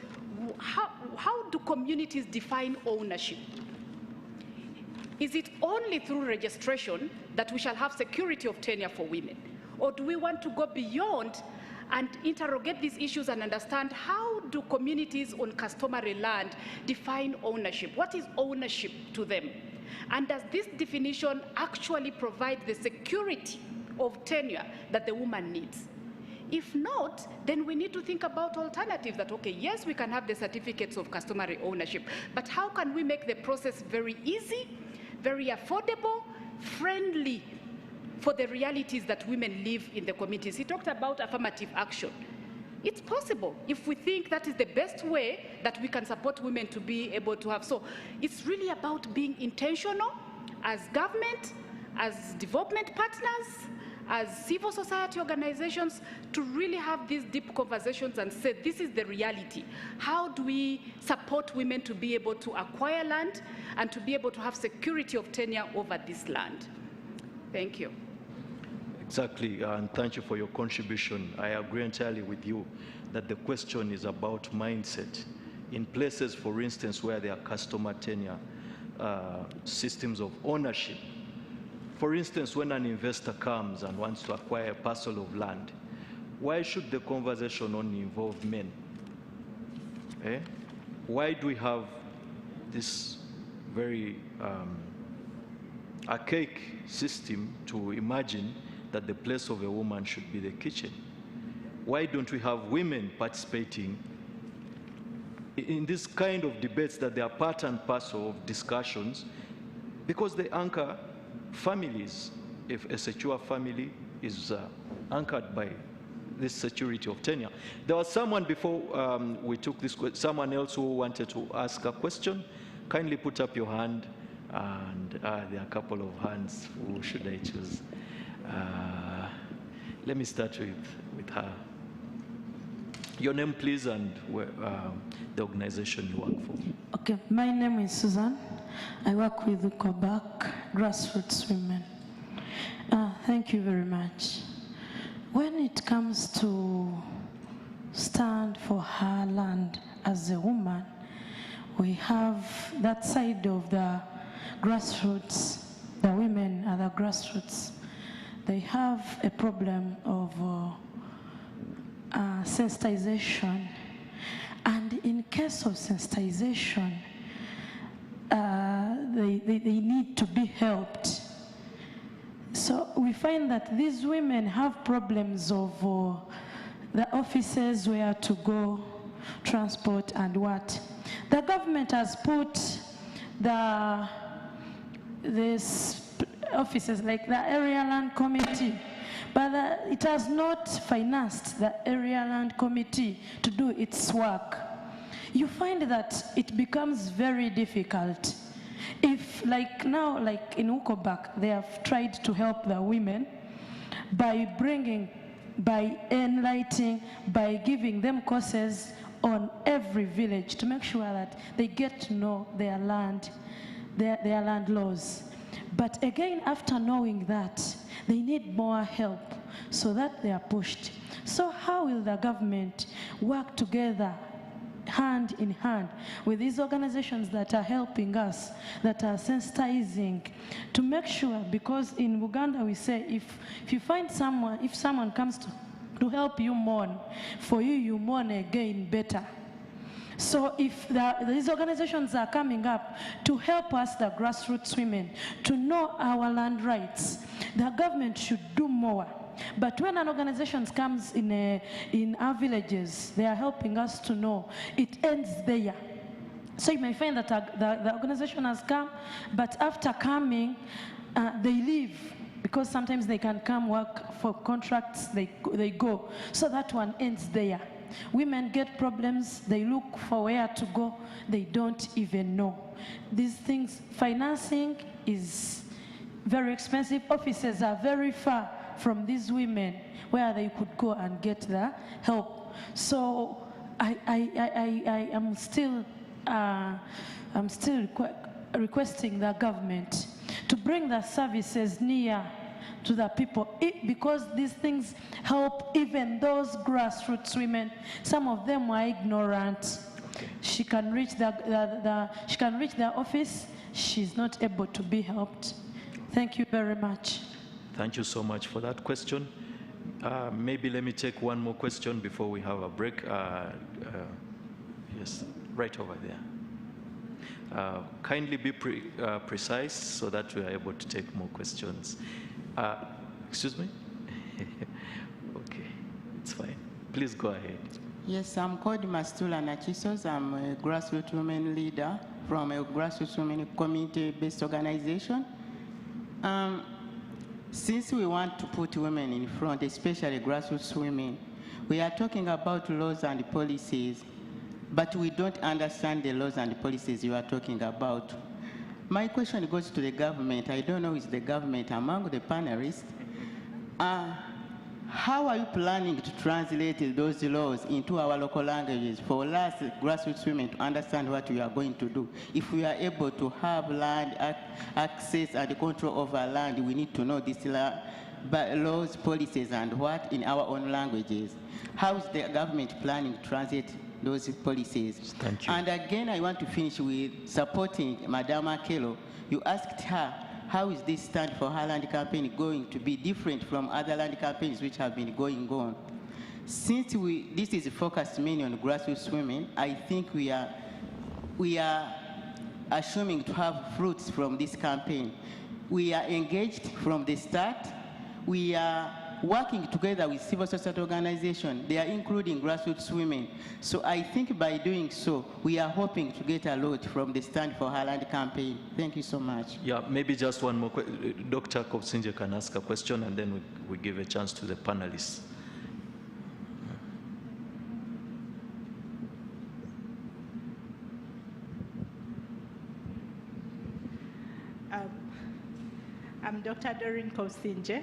how do communities define ownership? Is it only through registration that we shall have security of tenure for women? Or do we want to go beyond and interrogate these issues and understand how do communities on customary land define ownership? What is ownership to them? And does this definition actually provide the security of tenure that the woman needs? If not, then we need to think about alternatives that, okay, yes, we can have the certificates of customary ownership, but how can we make the process very easy, very affordable, friendly for the realities that women live in the communities? He talked about affirmative action. It's possible if we think that is the best way that we can support women to be able to have. So it's really about being intentional as government, as development partners, as civil society organizations, to really have these deep conversations and say, this is the reality. How do we support women to be able to acquire land and to be able to have security of tenure over this land? Thank you. Exactly, and thank you for your contribution. I agree entirely with you that the question is about mindset. In places, for instance, where there are customer tenure systems of ownership, for instance, when an investor comes and wants to acquire a parcel of land, why should the conversation only involve men? Why do we have this very archaic system to imagine that the place of a woman should be the kitchen? Why don't we have women participating in this kind of debates that they are part and parcel of discussions, because they anchor families? If a secure family is anchored by this security of tenure. There was someone before we took this, someone else who wanted to ask a question. Kindly put up your hand, and there are a couple of hands. Who should I choose? Let me start with her. Your name, please, and the organization you work for. Okay, my name is Susan. I work with Ukobak, Grassroots Women. Thank you very much. When it comes to stand for her land as a woman, we have that side of the grassroots, the women are the grassroots. They have a problem of sensitization. And in case of sensitization, they need to be helped. So we find that these women have problems of the offices, where to go, transport, and what. The government has put these offices like the Area Land Committee, but it has not financed the Area Land Committee to do its work. You find that it becomes very difficult. If, like now, like in Ukobak, they have tried to help the women by enlightening, by giving them courses on every village to make sure that they get to know their land, their land laws. But again, after knowing that, they need more help so that they are pushed. So how will the government work together, hand in hand, with these organizations that are helping us, that are sensitizing, to make sure, because in Uganda we say, if you find someone, if someone comes to help you mourn, for you, you mourn again better. So if these organizations are coming up to help us, the grassroots women, to know our land rights, the government should do more But when an organization comes in our villages, they are helping us to know it ends there. So you may find that the organization has come, but after coming, they leave, because sometimes they can come work for contracts, they go. So that one ends there. Women get problems, they look for where to go, they don't even know. These things, financing is very expensive. Offices are very far from these women where they could go and get the help. So I am still requesting the government to bring the services near to the people, because these things help even those grassroots women. Some of them are ignorant. Okay. She can reach the office. She's not able to be helped. Thank you very much. Thank you so much for that question. Maybe let me take one more question before we have a break. Yes, right over there. Kindly be precise so that we are able to take more questions. Excuse me? Okay, it's fine. Please go ahead. Yes, I'm called Mastula Nachisos. I'm a grassroots women leader from a grassroots women community-based organization. Since we want to put women in front, especially grassroots women, we are talking about laws and policies, but we don't understand the laws and policies you are talking about. My question goes to the government. I don't know if it's the government among the panelists. How are you planning to translate those laws into our local languages for us grassroots women to understand what we are going to do? If we are able to have land access and control over land, we need to know these laws, policies, and what in our own languages. How is the government planning to translate those policies? Thank you. And again, I want to finish with supporting Madame Akelo. You asked her, how is this Stand for Her Land campaign going to be different from other land campaigns which have been going on? Since this is focused mainly on grassroots women, I think we are assuming to have fruits from this campaign. We are engaged from the start. We are working together with civil society organizations. They are including grassroots women. So I think by doing so, we are hoping to get a lot from the Stand for Her Land campaign. Thank you so much. Yeah, maybe just one more question. Dr. Kopsinje can ask a question, and then we give a chance to the panelists. I'm Dr. Doreen Kopsinje,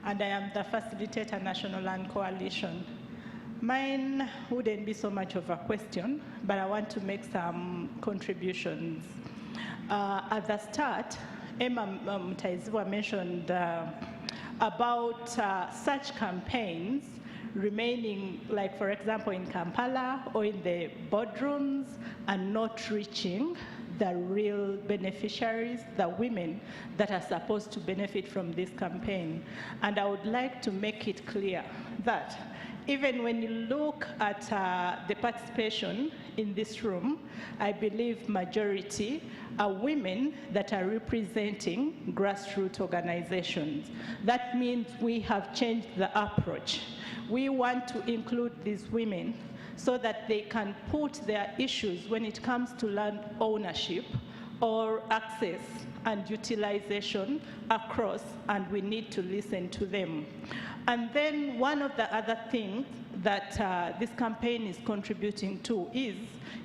and I am the facilitator National Land Coalition. Mine wouldn't be so much of a question, but I want to make some contributions. At the start, Emma Mutaiziwa mentioned about such campaigns remaining, like for example in Kampala or in the boardrooms, and not reaching the real beneficiaries, the women that are supposed to benefit from this campaign. And I would like to make it clear that even when you look at the participation in this room, I believe majority are women that are representing grassroots organizations. That means we have changed the approach. We want to include these women so that they can put their issues when it comes to land ownership or access and utilization across, and we need to listen to them. And then one of the other things that this campaign is contributing to is,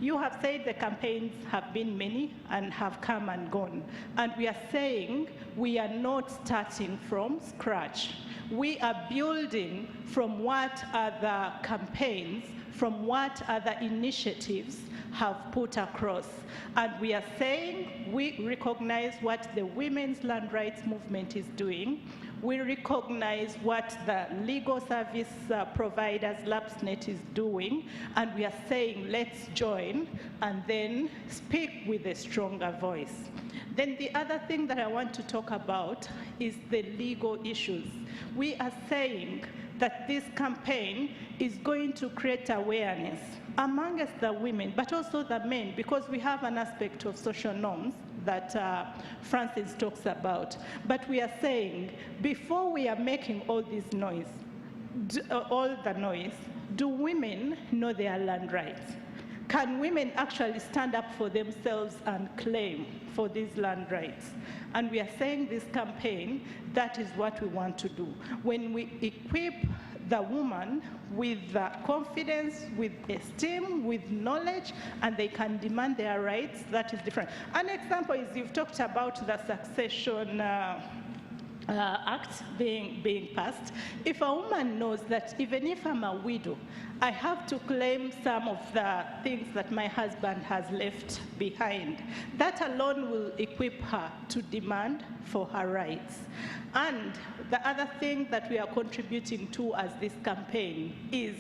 you have said the campaigns have been many and have come and gone. And we are saying we are not starting from scratch. We are building from what other campaigns, from what other initiatives have put across. And we are saying we recognize what the women's land rights movement is doing. We recognize what the legal service providers, LAPSNet, is doing. And we are saying let's join and then speak with a stronger voice. Then the other thing that I want to talk about is the legal issues. We are saying that this campaign is going to create awareness amongst the women, but also the men, because we have an aspect of social norms that Francis talks about. But we are saying, before we are making all this noise, do women know their land rights? Can women actually stand up for themselves and claim for these land rights? And we are saying this campaign, that is what we want to do. When we equip the woman with confidence, with esteem, with knowledge, and they can demand their rights, that is different. An example is you've talked about the succession Act being passed. If a woman knows that even if I'm a widow, I have to claim some of the things that my husband has left behind, that alone will equip her to demand for her rights. And the other thing that we are contributing to as this campaign is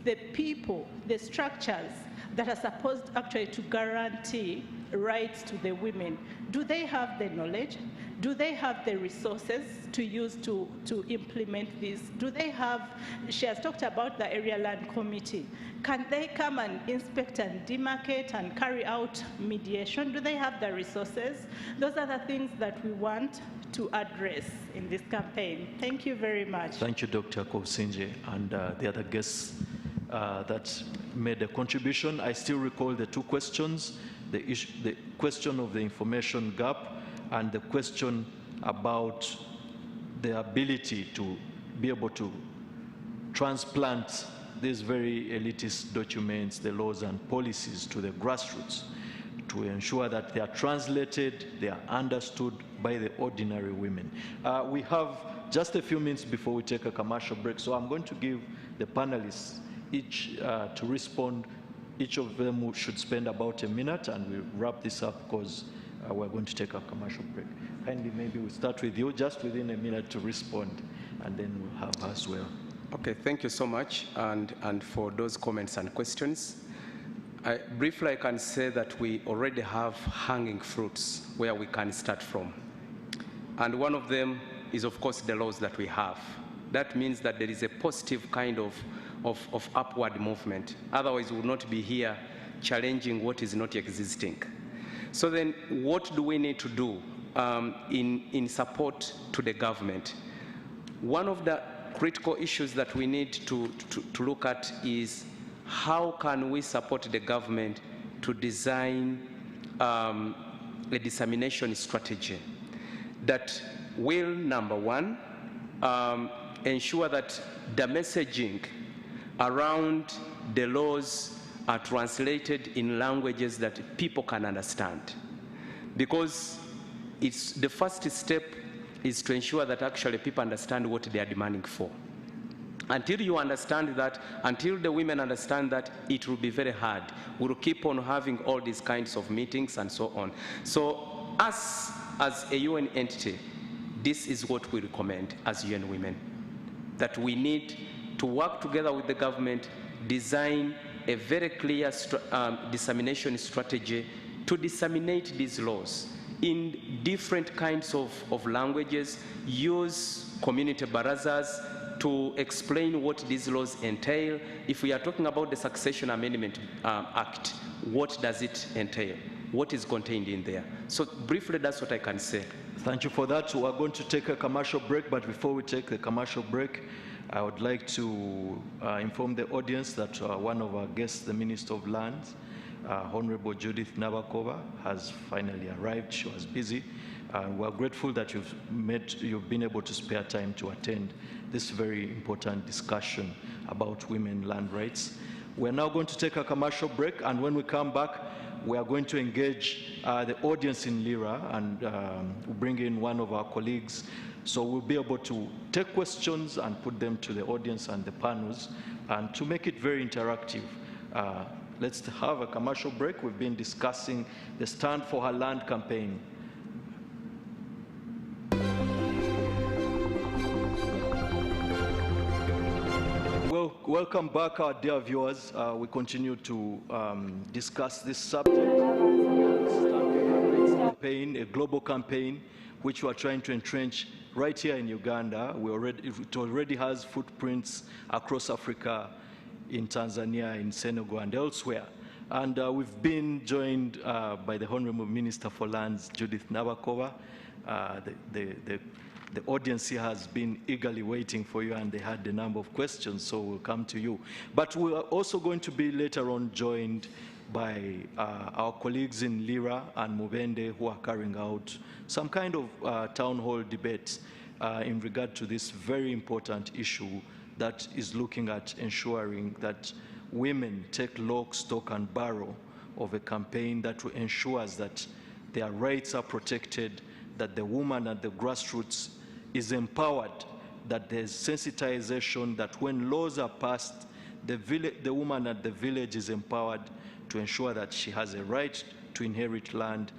the people, the structures that are supposed actually to guarantee rights to the women. Do they have the knowledge? Do they have the resources to use to implement this? Do they have, she has talked about the area land committee. Can they come and inspect and demarcate and carry out mediation? Do they have the resources? Those are the things that we want to address in this campaign. Thank you very much. Thank you, Dr. Kovsinje, and the other guests that made a contribution. I still recall the two questions, the question of the information gap and the question about the ability to be able to transplant these very elitist documents, the laws and policies to the grassroots to ensure that they are translated, they are understood by the ordinary women. We have just a few minutes before we take a commercial break, so I'm going to give the panelists each to respond. Each of them should spend about a minute, and we'll wrap this up because we're going to take a commercial break. Kindly, maybe we'll start with you, just within a minute to respond, and then we'll have her as well. Okay, thank you so much, and for those comments and questions. Briefly, I can say that we already have hanging fruits where we can start from. And one of them is, of course, the laws that we have. That means that there is a positive kind of upward movement. Otherwise, we would not be here challenging what is not existing. So then, what do we need to do in support to the government? One of the critical issues that we need to look at is how can we support the government to design a dissemination strategy that will, number one, ensure that the messaging around the laws are translated in languages that people can understand. Because it's the first step is to ensure that actually people understand what they are demanding for. Until you understand that, until the women understand that, it will be very hard. We'll keep on having all these kinds of meetings and so on. So us, as a UN entity, this is what we recommend as UN Women, that we need to work together with the government, design a very clear dissemination strategy to disseminate these laws in different kinds of languages, use community barazas to explain what these laws entail. If we are talking about the Succession Amendment Act, what does it entail? What is contained in there? So briefly, that's what I can say. Thank you for that. We're going to take a commercial break, but before we take the commercial break, I would like to inform the audience that one of our guests, the Minister of Lands, Honorable Judith Nabakova, has finally arrived. She was busy. We're grateful that you've been able to spare time to attend this very important discussion about women land rights. We're now going to take a commercial break, and when we come back, we are going to engage the audience in Lira and bring in one of our colleagues. So we'll be able to take questions and put them to the audience and the panels, and to make it very interactive. Let's have a commercial break. We've been discussing the Stand for Her Land campaign. Well, welcome back, our dear viewers. We continue to discuss this subject. Campaign, a global campaign, which we are trying to entrench right here in Uganda. It already has footprints across Africa, in Tanzania, in Senegal, and elsewhere. And we've been joined by the Honorable Minister for Lands, Judith Nabakova. The audience here has been eagerly waiting for you, and they had a number of questions, so we'll come to you. But we are also going to be later on joined by our colleagues in Lira and Mubende, who are carrying out some kind of town hall debates in regard to this very important issue that is looking at ensuring that women take lock, stock, and barrel of a campaign that ensures that their rights are protected, that the woman at the grassroots is empowered, that there's sensitization, that when laws are passed, the woman at the village is empowered to ensure that she has a right to inherit land,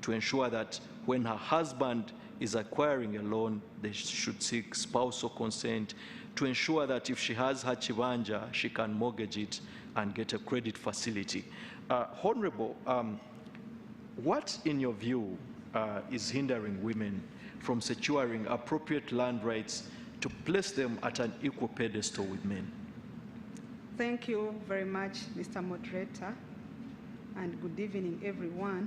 to ensure that when her husband is acquiring a loan, they should seek spousal consent, to ensure that if she has her chibanja, she can mortgage it and get a credit facility. Honorable, what in your view is hindering women from securing appropriate land rights to place them at an equal pedestal with men? Thank you very much, Mr. Moderator, and good evening, everyone.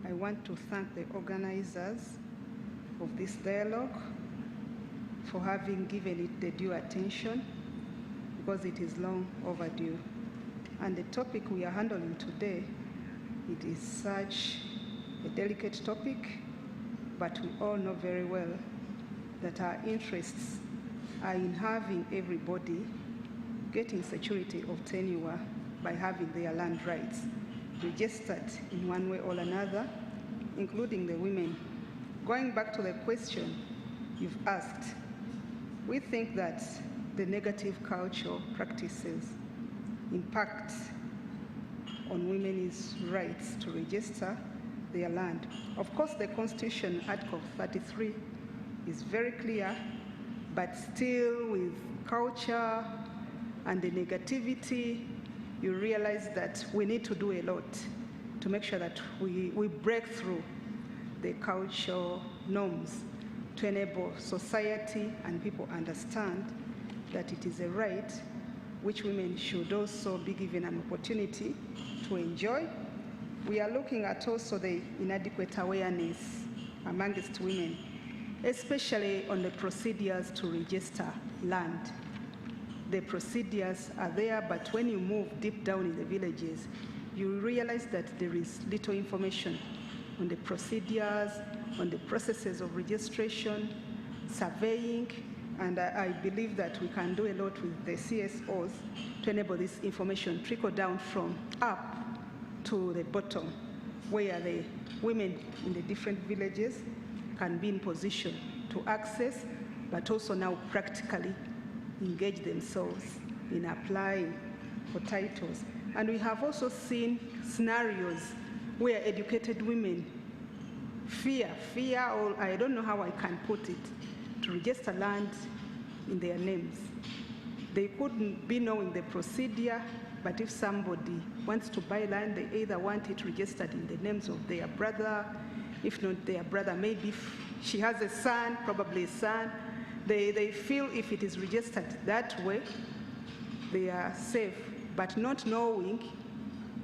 I want to thank the organizers of this dialogue for having given it the due attention, because it is long overdue. And the topic we are handling today, it is such a delicate topic, but we all know very well that our interests are in having everybody getting security of tenure by having their land rights registered in one way or another, including the women. Going back to the question you've asked, we think that the negative cultural practices impact on women's rights to register their land. Of course, the Constitution, Article 33, is very clear, but still with culture and the negativity, you realize that we need to do a lot to make sure that we break through the cultural norms to enable society and people understand that it is a right which women should also be given an opportunity to enjoy. We are looking at also the inadequate awareness amongst women, especially on the procedures to register land. The procedures are there, but when you move deep down in the villages, you realize that there is little information on the procedures, on the processes of registration, surveying, and I believe that we can do a lot with the CSOs to enable this information trickle down from up to the bottom, where the women in the different villages can be in position to access, but also now practically engage themselves in applying for titles. And we have also seen scenarios where educated women fear, or I don't know how I can put it, to register land in their names. They couldn't be knowing the procedure, but if somebody wants to buy land, they either want it registered in the names of their brother, if not their brother, maybe she has a son, probably a son. They feel if it is registered that way, they are safe, but not knowing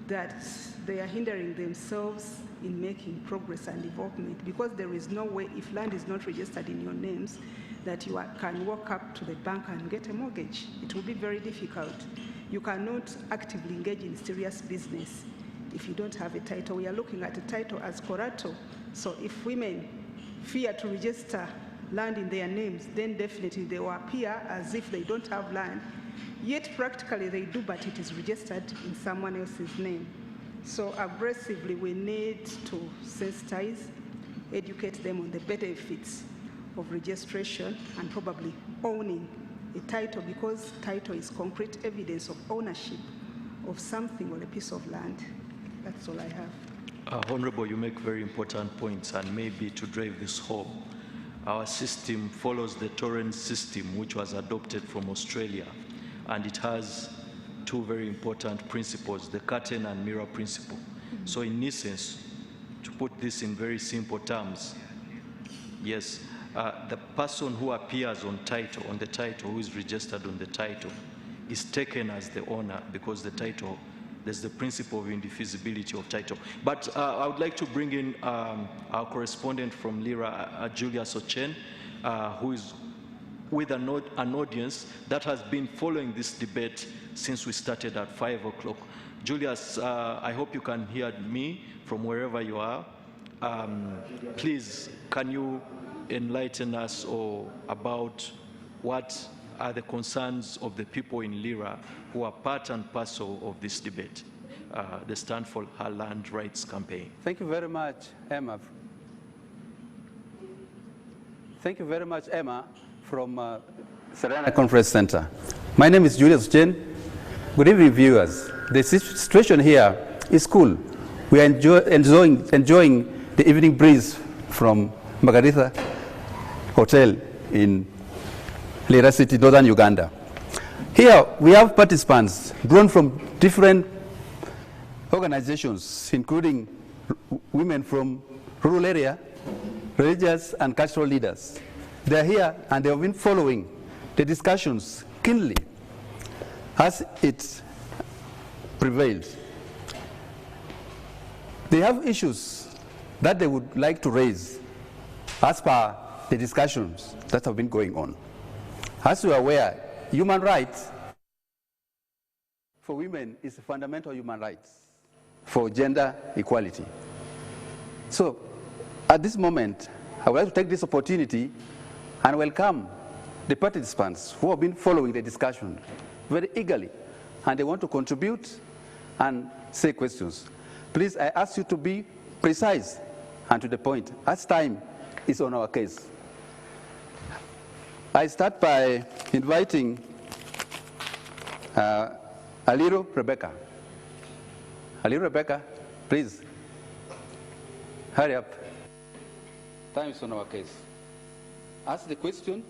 that they are hindering themselves in making progress and development, because there is no way, if land is not registered in your names, that you can walk up to the bank and get a mortgage. It will be very difficult. You cannot actively engage in serious business if you don't have a title. We are looking at a title as collateral. So if women fear to register land in their names, then definitely they will appear as if they don't have land, yet practically they do, but it is registered in someone else's name. So aggressively, we need to sensitize, educate them on the benefits of registration and probably owning a title, because title is concrete evidence of ownership of something or a piece of land. That's all I have. Honorable, you make very important points, and maybe to drive this home, our system follows the Torrens system, which was adopted from Australia, and it has two very important principles, the curtain and mirror principle. So in essence, to put this in very simple terms, yes, the person who appears on the title, who is registered on the title, is taken as the owner, because the title there's the principle of indivisibility of title. But I would like to bring in our correspondent from Lira, Julius Ochen, who is with an audience that has been following this debate since we started at 5 o'clock. Julius, I hope you can hear me from wherever you are. Please, can you enlighten us about what are the concerns of the people in Lira who are part and parcel of this debate, the Stand for Her Land Rights campaign? Thank you very much, Emma. Thank you very much, Emma, from Serena Conference Center. My name is Julius Jen. Good evening, viewers. The situation here is cool. We are enjoying the evening breeze from Margarita Hotel in Lira City, northern Uganda. Here we have participants drawn from different organizations, including women from rural area, religious and cultural leaders. They are here and they have been following the discussions keenly as it prevails. They have issues that they would like to raise as per the discussions that have been going on. As you are aware, human rights for women is a fundamental human rights for gender equality. So at this moment, I would like to take this opportunity and welcome the participants who have been following the discussion very eagerly, and they want to contribute and say questions. Please, I ask you to be precise and to the point, as time is on our case. I start by inviting Aliro Rebecca. Aliro Rebecca, please, hurry up. Time is on our case. Ask the question.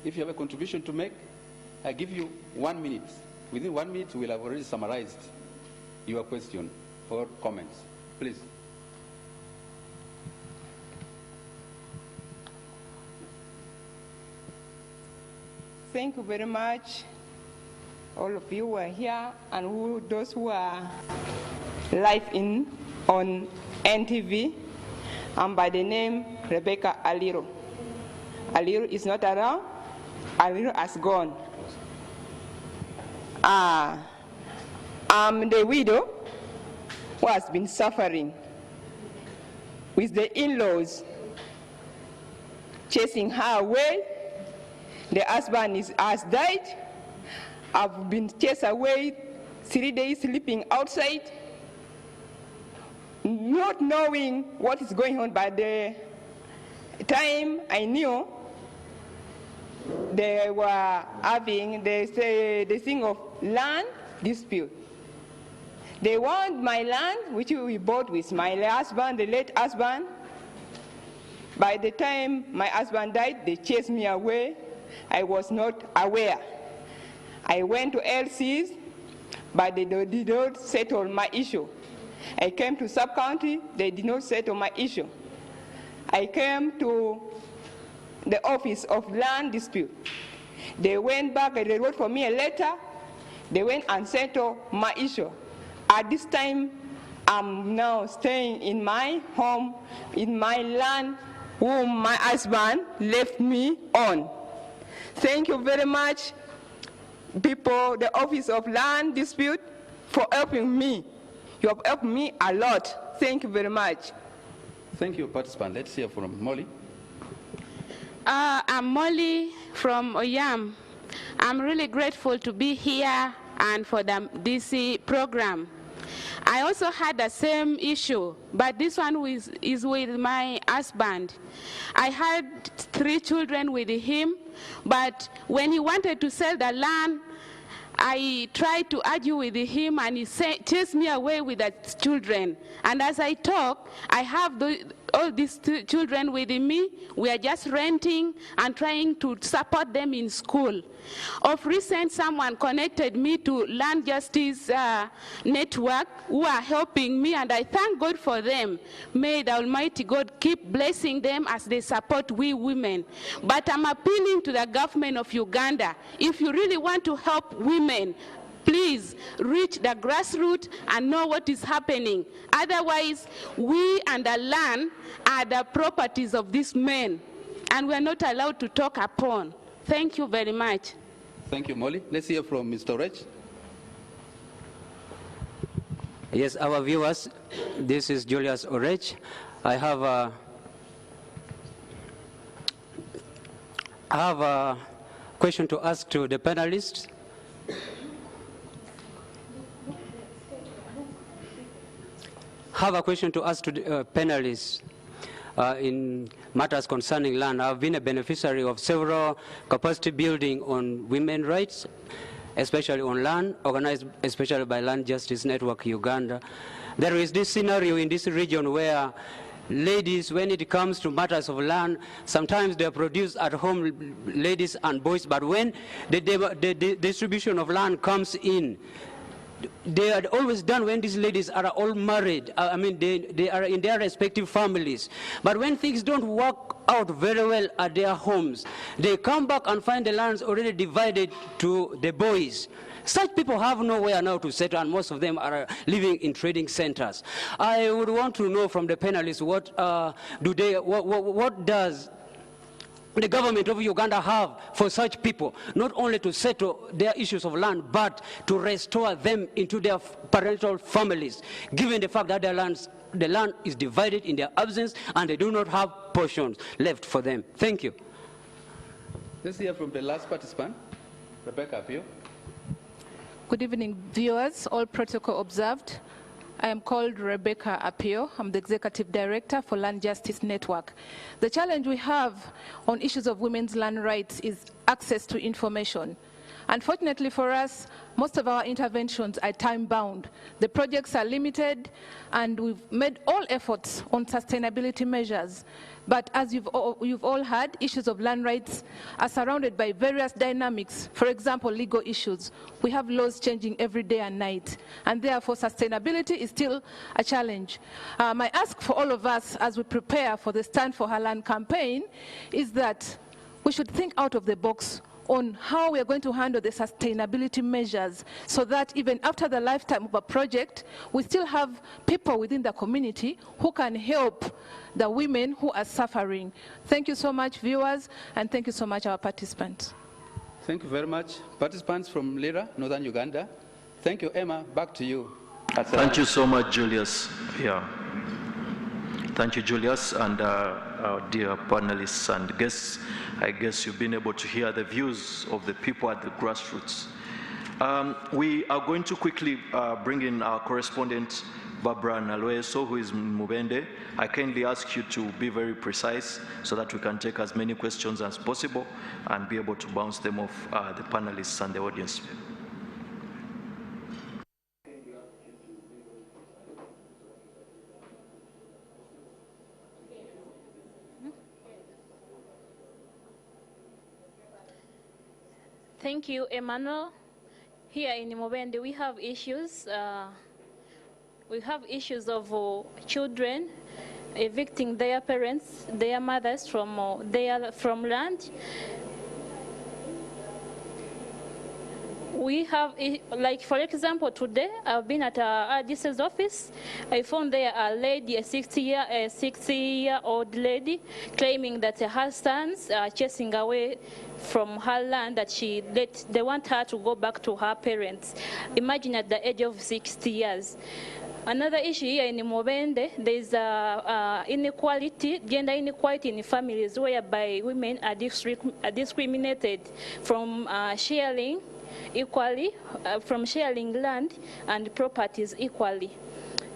If you have a contribution to make, I give you 1 minute. Within 1 minute, we will have already summarized your question or comments. Please. Thank you very much, all of you who are here and those who are live on NTV. I'm by the name Rebecca Aliro. Aliro is not around. Aliro has gone. I'm the widow who has been suffering with the in-laws chasing her away. The husband has died. I've been chased away 3 days, sleeping outside, not knowing what is going on. By the time I knew, they were having the thing of land dispute. They want my land, which we bought with my husband, the late husband. By the time my husband died, they chased me away. I was not aware. I went to LCs, but they did not settle my issue. I came to sub-county, they did not settle my issue. I came to the office of land dispute. They went back and they wrote for me a letter. They went and settled my issue. At this time, I'm now staying in my home, in my land, whom my husband left me on. Thank you very much, people, the Office of Land Dispute, for helping me. You have helped me a lot. Thank you very much. Thank you, participant. Let's hear from Molly. I'm Molly from Oyam. I'm really grateful to be here and for the DC program. I also had the same issue, but this one is with my husband. I had 3 children with him, but when he wanted to sell the land, I tried to argue with him, and he chased me away with the children. And as I talk, I have all these children with me. We are just renting and trying to support them in school. Of recent, someone connected me to Land Justice Network, who are helping me, and I thank God for them. May the Almighty God keep blessing them as they support we women. But I'm appealing to the government of Uganda, if you really want to help women, please reach the grassroots and know what is happening. Otherwise, we and the land are the properties of these men, and we are not allowed to talk upon. Thank you very much. Thank you, Molly. Let's hear from Mr. Rech. Yes, our viewers, this is Julius Orech. I have a question to ask to the panelists. Have a question to ask to the panelists in matters concerning land. I've been a beneficiary of several capacity building on women's rights, especially on land, organized especially by Land Justice Network Uganda. There is this scenario in this region where ladies, when it comes to matters of land, sometimes they are produced at home, ladies and boys, but when the distribution of land comes in, they are always done when these ladies are all married. I mean, they are in their respective families. But when things don't work out very well at their homes, they come back and find the lands already divided to the boys. Such people have nowhere now to settle, and most of them are living in trading centers. I would want to know from the panelists, what does the government of Uganda have for such people, not only to settle their issues of land, but to restore them into their parental families, given the fact that the land is divided in their absence and they do not have portions left for them. Thank you. Let's hear from the last participant, Rebecca Apio. Good evening, viewers, all protocol observed. I am called Rebecca Apio. I'm the Executive Director for Land Justice Network. The challenge we have on issues of women's land rights is access to information. Unfortunately for us, most of our interventions are time-bound. The projects are limited, and we've made all efforts on sustainability measures. But as you've all heard, issues of land rights are surrounded by various dynamics. For example, legal issues. We have laws changing every day and night, and therefore sustainability is still a challenge. My ask for all of us as we prepare for the Stand for Her Land campaign is that we should think out of the box on how we are going to handle the sustainability measures, so that even after the lifetime of a project, we still have people within the community who can help the women who are suffering. Thank you so much, viewers, and thank you so much, our participants. Thank you very much. Participants from Lira, Northern Uganda. Thank you, Emma. Back to you. Thank you so much, Julius. Yeah. Thank you, Julius, and our dear panelists and guests. I guess you've been able to hear the views of the people at the grassroots. We are going to quickly bring in our correspondent, Barbara Naloeso, who is in Mubende. I kindly ask you to be very precise so that we can take as many questions as possible and be able to bounce them off the panelists and the audience. Thank you, Emmanuel. Here in Mubende, we have issues. We have issues of children evicting their parents, their mothers from land. We have, like for example, today I've been at our RDC's office. I found there a lady, a 60-year-old lady, claiming that her sons are chasing away from her land, that they want her to go back to her parents. Imagine at the age of 60 years. Another issue here in Mubende, there is inequality, gender inequality in families, whereby women are discriminated from sharing equally, from sharing land and properties equally.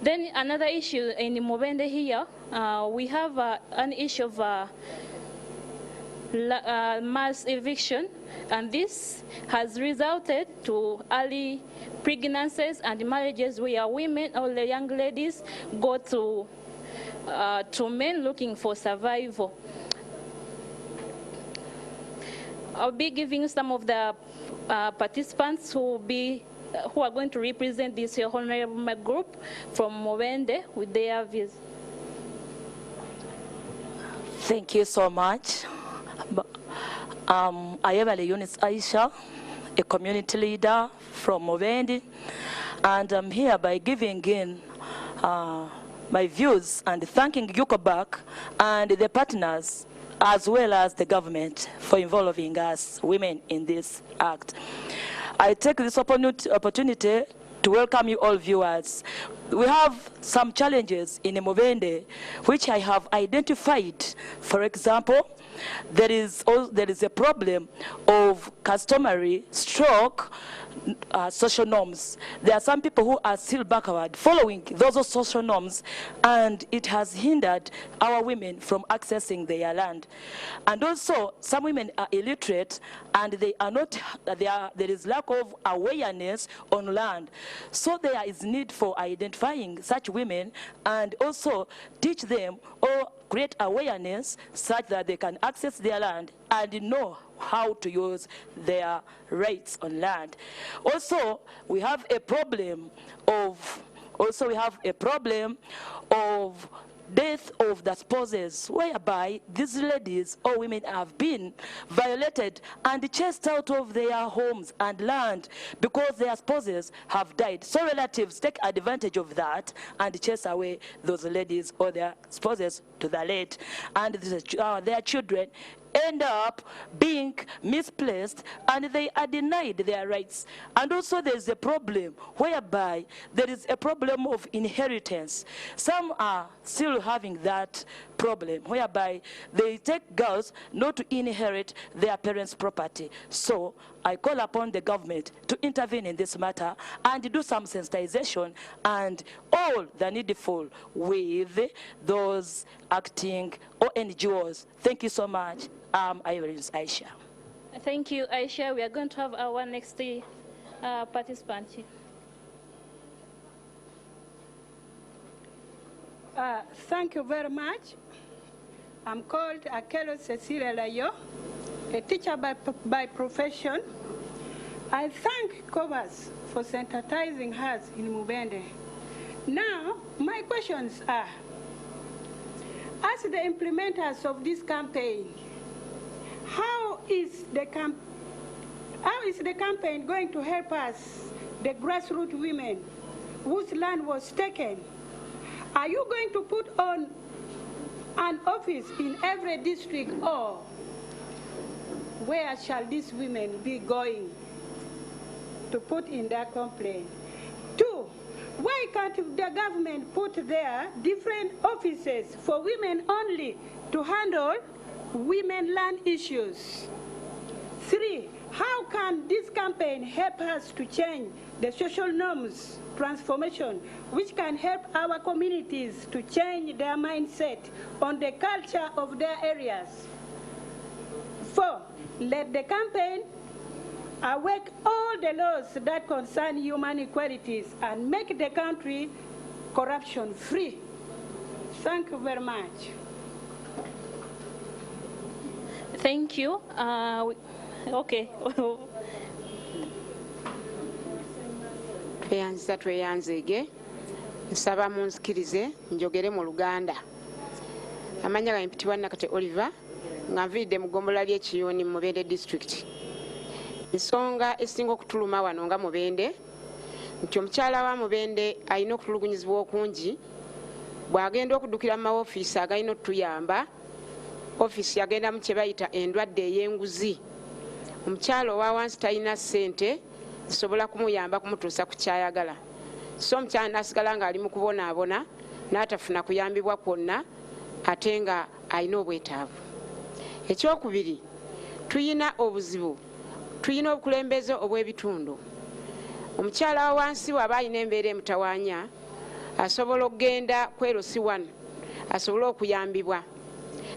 Then another issue in Mubende here, we have an issue of mass eviction, and this has resulted to early pregnancies and marriages where women or the young ladies go to men looking for survival. I'll be giving some of the participants who are going to represent this honorable group from Mubende with their views. Thank you so much. I am Eunice Aisha, a community leader from Mubende, and I'm here by giving in my views and thanking UCOBAC and the partners as well as the government for involving us women in this act. I take this opportunity to welcome you all viewers. We have some challenges in Mubende which I have identified. For example, there is a problem of customary stroke social norms. There are some people who are still backward following those social norms, and it has hindered our women from accessing their land. And also, some women are illiterate, and they are not. There is lack of awareness on land. So there is need for identifying such women and also teach them or create awareness such that they can access their land and know how to use their rights on land. Also, we have a problem of death of the spouses, whereby these ladies or women have been violated and chased out of their homes and land because their spouses have died. So relatives take advantage of that and chase away those ladies or their spouses to the late, and their children end up being misplaced and they are denied their rights. And also there's a problem whereby there is a problem of inheritance. Some are still having that problem whereby they take girls not to inherit their parents' property. So I call upon the government to intervene in this matter and do some sensitization and all the needful with those acting or NGOs. Thank you so much. Aisha. Thank you, Aisha. We are going to have our next participant. Thank you very much. I'm called Akelo Cecilia Layo, a teacher by profession. I thank COVAS for sensitizing us in Mubende. Now, my questions are, as the implementers of this campaign, how is the campaign going to help us, the grassroots women whose land was taken? Are you going to put on an office in every district, or where shall these women be going to put in their complaint? 2, why can't the government put there different offices for women only to handle women land issues? 3, how can this campaign help us to change the social norms transformation, which can help our communities to change their mindset on the culture of their areas? 4, let the campaign awake all the laws that concern human equalities and make the country corruption free. Thank you very much. Thank you. Okay. Tweyanzige nsaba munzikirize njogere mu Luganda. Amanya ga mpitibwa Nakate Oliver nga nviridde mu ggombolola ly'Ekiyoni mu Mubende district. Ensonga esinga okutuluma wano nga Mubende nti omukyala wa Mubende alina okutulugunyizibwa okungi bw'agenda okuddukira mu maofiisi agalina okutuyamba. Ofiisi yagenda mu kye bayita endwadde ey'enguzi. Omukyala owa wansi talina ssente zisobola kumuyamba kumutuusa ku kyayagala. So omukyala n'asigala ng'ali mu kubonaabona n'atafuna kuyambibwa kwonna ate nga alina obwetaavu. Ekyokubiri, tuyina obuzibu, tuyina obukulembeze obw'ebitundu. Omukyala wa wansi bw'aba alina embeera emutawaanya asobola okugenda ku LC1 asobole okuyambibwa.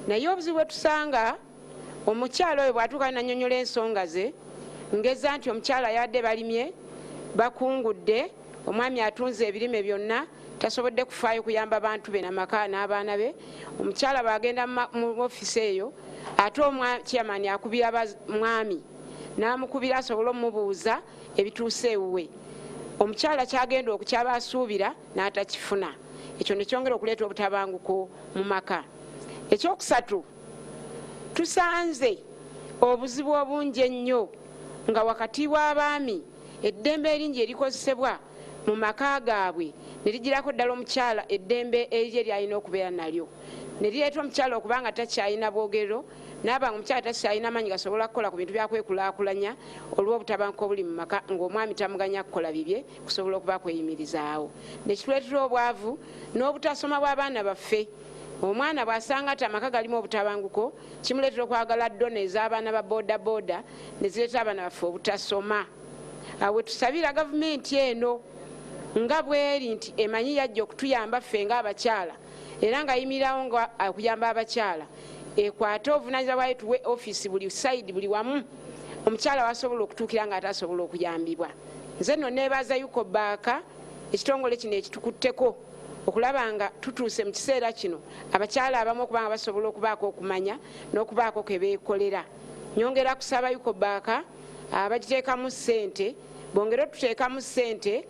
Naye obuzibu bwe tusanga omukyala oyo bw'atuuka n'annyonnyola ensonga ze, ngeza nti omukyala yadde balimye bakungudde, omwami atunze ebirime byonna tasobodde kufaayo kuyamba bantu be n'amaka n'abaana be. Omukyala bw'agenda mu ofiisi eyo ate chairman akubira mwami n'amukubira asobole omubuuza ebituuse ewuwe. Omukyala kyagenda okukyaba asuubira n'atakifuna. Ekyo ne kyongera okuleeta obutabanguko mu maka. Ekyokusatu, tusanze obuzibu obungi ennyo nga wakati w'abaami eddembe eringi erikozesebwa mu maka gaabwe ne ligirako ddala omukyala eddembe erye lyalina okubeera nalyo ne lireeta omukyala okuba nga takyalina bwogero n'abanga omukyala takyalina maanyi gasobola kukola ku bintu byakwekulaakulanya olw'obutabanguko obuli mu maka ng'omwami tamuganya kukola bibye kusobola okuba kweyimirizaawo nekituleetera obwavu n'obutasoma bw'abaana baffe. Omwana bw'asanga ati amaka galimu obutabanguko kimuleetera okwagala ddona ez'abaana ba boodabooda ne zireeta abaana baffe obutasoma. Awe tusabira gavumenti eno nga bweri nti emanyi yajja okutuyamba ffe ng'abakyala era nga yimirirawo nga okuyamba abakyala ekwate obuvunaanyizibwa bwayo tuwe ofiisi buli sayidi buli wamu omukyala wasobola okutuukira nga atasobola okuyambibwa. Nze nno neebaza yukobaaka ekitongole kino ekitukutteko okulaba nga tutuuse mu kiseera kino abakyala abamu okuba nga basobola okubaako okumanya n'okubaako ke beekolera. Nyongera kusaba yukobaaka abagiteekamu ssente bongere tuteekamu ssente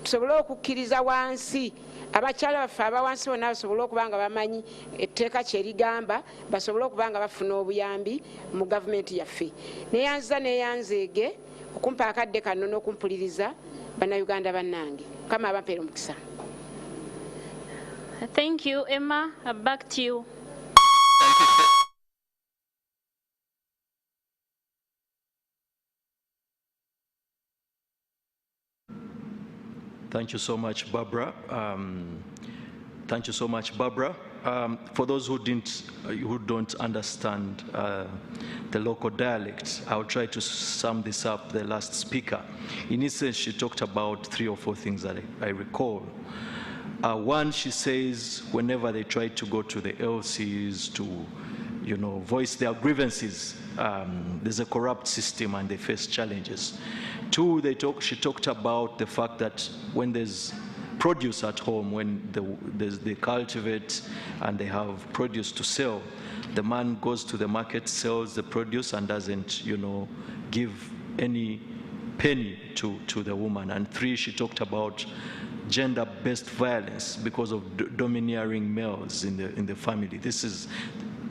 tusobole okukkiriza wansi abakyala baffe abawansi bonna basobole okuba nga bamanyi etteeka kyerigamba basobole okuba nga bafuna obuyambi mu gavumenti yaffe. Neyanziza neyanzeege okumpa akadde kano n'okumpuliriza bannayuganda bannange. Mukama abampeera omukisa. Thank you, Emma. Back to you. Thank you so much, Barbara. Thank you so much, Barbara. For those who don't understand the local dialect, I'll try to sum this up. The last speaker, in essence, she talked about 3 or 4 things that I recall. One, she says, whenever they try to go to the LCs to, voice their grievances, there's a corrupt system and they face challenges. 2, she talked about the fact that when there's produce at home, when they cultivate and they have produce to sell, the man goes to the market, sells the produce and doesn't, give any penny to the woman. And 3, she talked about gender-based violence because of domineering males in the family. This is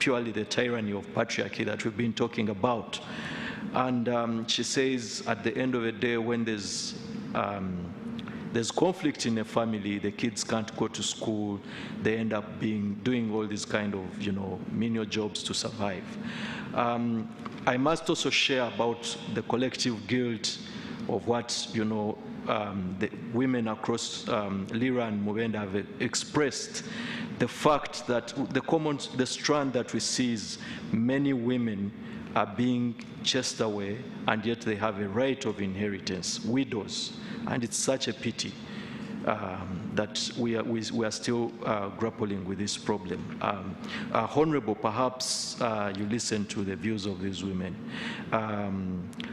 purely the tyranny of patriarchy that we've been talking about. And she says at the end of the day, when there's conflict in a family, the kids can't go to school, they end up doing all these kind of menial jobs to survive. I must also share about the collective guilt of what the women across Lira and Mubenda have expressed. The fact that the strand that we see is many women are being chased away, and yet they have a right of inheritance, widows, and it's such a pity that we are still grappling with this problem. Honorable, perhaps you listen to the views of these women.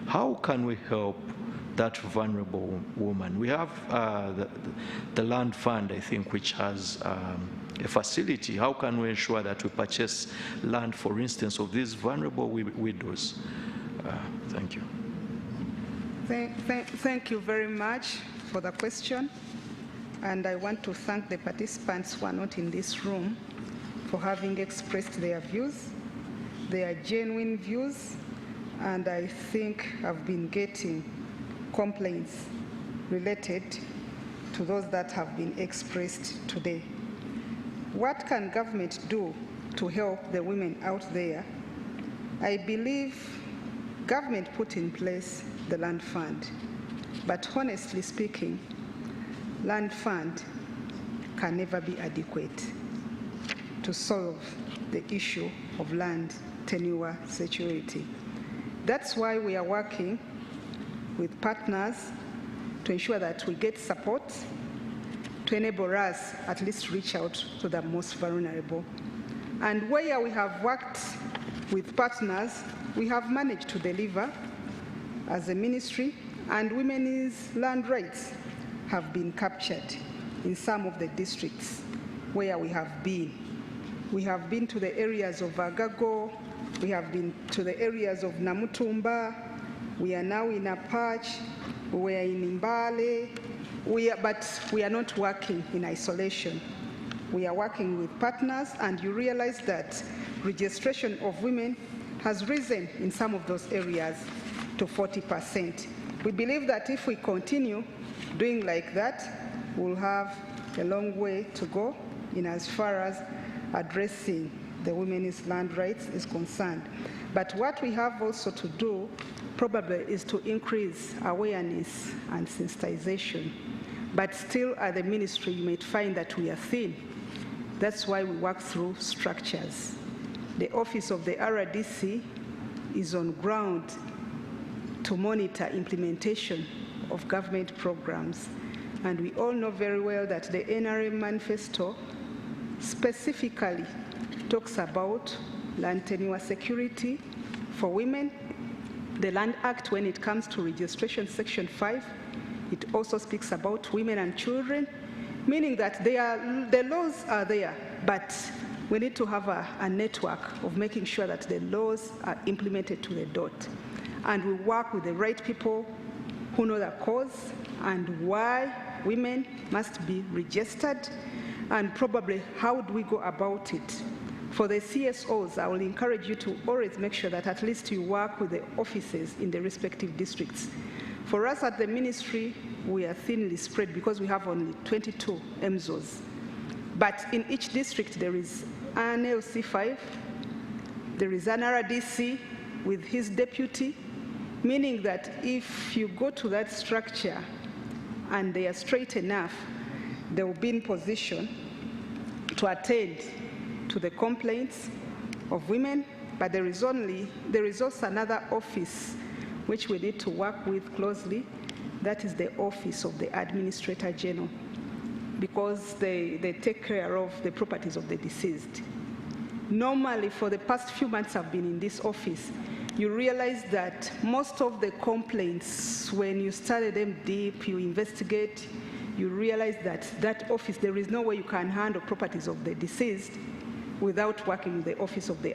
How can we help that vulnerable woman? We have the land fund, I think, which has a facility. How can we ensure that we purchase land, for instance, of these vulnerable widows? Thank you. Thank you very much for the question. And I want to thank the participants who are not in this room for having expressed their views. They are genuine views, and I think I've been getting complaints related to those that have been expressed today. What can government do to help the women out there? I believe government put in place the land fund, but honestly speaking, land fund can never be adequate to solve the issue of land tenure security. That's why we are working with partners to ensure that we get support to enable us at least reach out to the most vulnerable. And where we have worked with partners, we have managed to deliver as a ministry, and women's land rights have been captured in some of the districts where we have been. We have been to the areas of Agago, we have been to the areas of Namutumba, we are now in Apache, we are in Mbale, but we are not working in isolation. We are working with partners, and you realize that registration of women has risen in some of those areas. to 40%. We believe that if we continue doing like that, we'll have a long way to go in as far as addressing the women's land rights is concerned. But what we have also to do probably is to increase awareness and sensitization. But still at the ministry, you might find that we are thin. That's why we work through structures. The office of the RDC is on ground to monitor implementation of government programs. And we all know very well that the NRM manifesto specifically talks about land tenure security for women. The Land Act, when it comes to registration, Section 5, it also speaks about women and children, meaning that the laws are there, but we need to have a network of making sure that the laws are implemented to the dot. And we work with the right people who know the cause and why women must be registered, and probably how do we go about it. For the CSOs, I will encourage you to always make sure that at least you work with the offices in the respective districts. For us at the ministry, we are thinly spread because we have only 22 MZOs. But in each district, there is an LC5, there is an RDC with his deputy, meaning that if you go to that structure and they are straight enough, they will be in position to attend to the complaints of women. But there is also another office which we need to work with closely. That is the office of the Administrator General, because they take care of the properties of the deceased. Normally, for the past few months I've been in this office, you realize that most of the complaints, when you study them deep, you investigate, you realize that that office, there is no way you can handle properties of the deceased without working with the office of the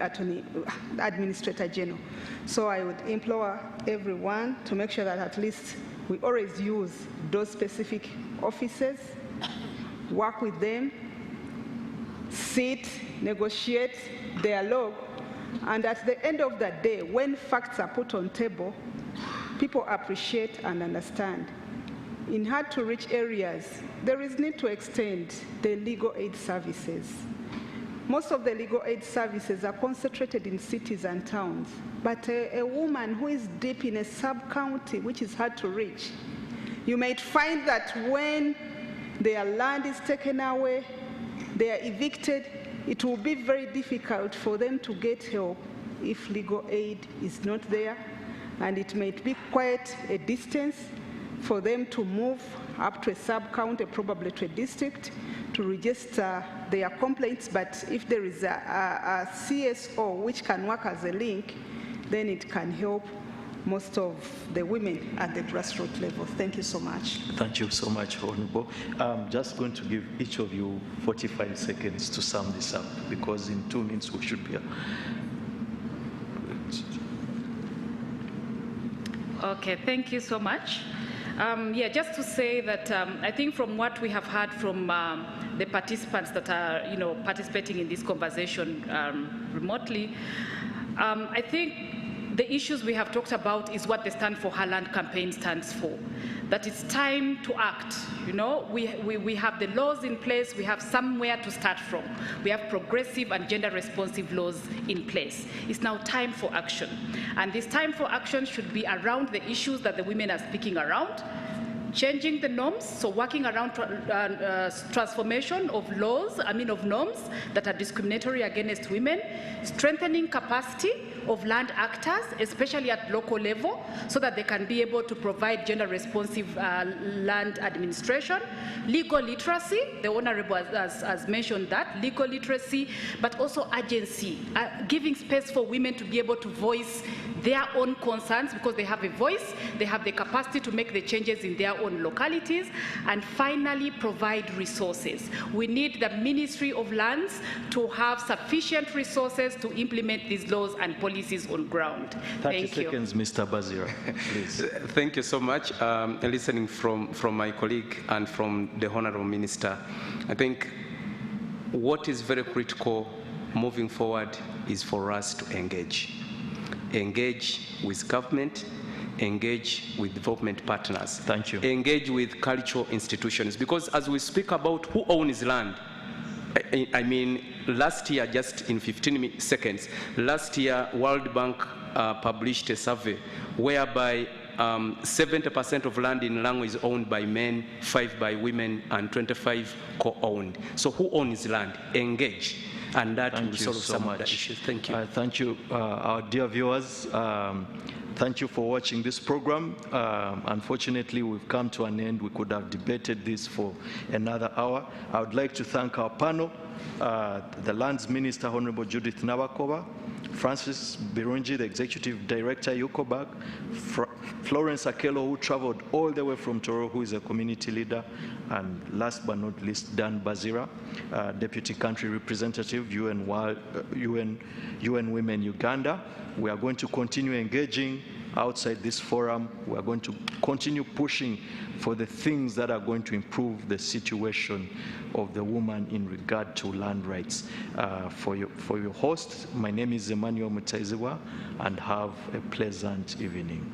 Administrator General. So I would implore everyone to make sure that at least we always use those specific offices, work with them, sit, negotiate, dialogue, and at the end of the day, when facts are put on table, people appreciate and understand. In hard-to-reach areas, there is need to extend the legal aid services. Most of the legal aid services are concentrated in cities and towns, but a woman who is deep in a sub-county, which is hard to reach, you might find that when their land is taken away, they are evicted, it will be very difficult for them to get help if legal aid is not there, and it might be quite a distance for them to move up to a sub-county, probably to a district, to register their complaints. But if there is a CSO which can work as a link, then it can help most of the women at the grassroots level. Thank you so much. Thank you so much, Honorable. I'm just going to give each of you 45 seconds to sum this up, because in 2 minutes we should be. Okay, thank you so much. Yeah, just to say that I think from what we have heard from the participants that are, participating in this conversation remotely, I think the issues we have talked about is what the Stand for Her Land campaign stands for. That it's time to act. We have the laws in place, we have somewhere to start from. We have progressive and gender-responsive laws in place. It's now time for action. And this time for action should be around the issues that the women are speaking around, changing the norms, so working around transformation of laws, of norms that are discriminatory against women, strengthening capacity of land actors, especially at local level, so that they can be able to provide gender-responsive land administration, legal literacy, the Honorable has mentioned that, legal literacy, but also agency, giving space for women to be able to voice their own concerns, because they have a voice, they have the capacity to make the changes in their own localities, and finally provide resources. We need the Ministry of Lands to have sufficient resources to implement these laws and policies on ground. 30 seconds, Mr. Bazira, please. Thank you so much. Listening from my colleague and from the Honorable Minister, I think what is very critical moving forward is for us to engage with government, engage with development partners. Thank you. Engage with cultural institutions. Because as we speak about who owns land, I mean, last year, just in 15 seconds, last year, World Bank published a survey whereby 70% of land in Lango is owned by men, 5 by women, and 25 co-owned. So who owns land? Engage. And that will solve some of the issues. Thank you. Thank you, our dear viewers. Thank you for watching this program. Unfortunately, we've come to an end. We could have debated this for another hour. I would like to thank our panel, the Lands Minister, Honorable Judith Nabakova, Francis Birungi, the Executive Director, UCOBAG, Florence Akelo, who traveled all the way from Toro, who is a community leader, and last but not least, Dan Bazira, Deputy Country Representative, UN Women Uganda. We are going to continue engaging outside this forum. We are going to continue pushing for the things that are going to improve the situation of the woman in regard to land rights. For your host, my name is Emmanuel Mutaiziwa, and have a pleasant evening.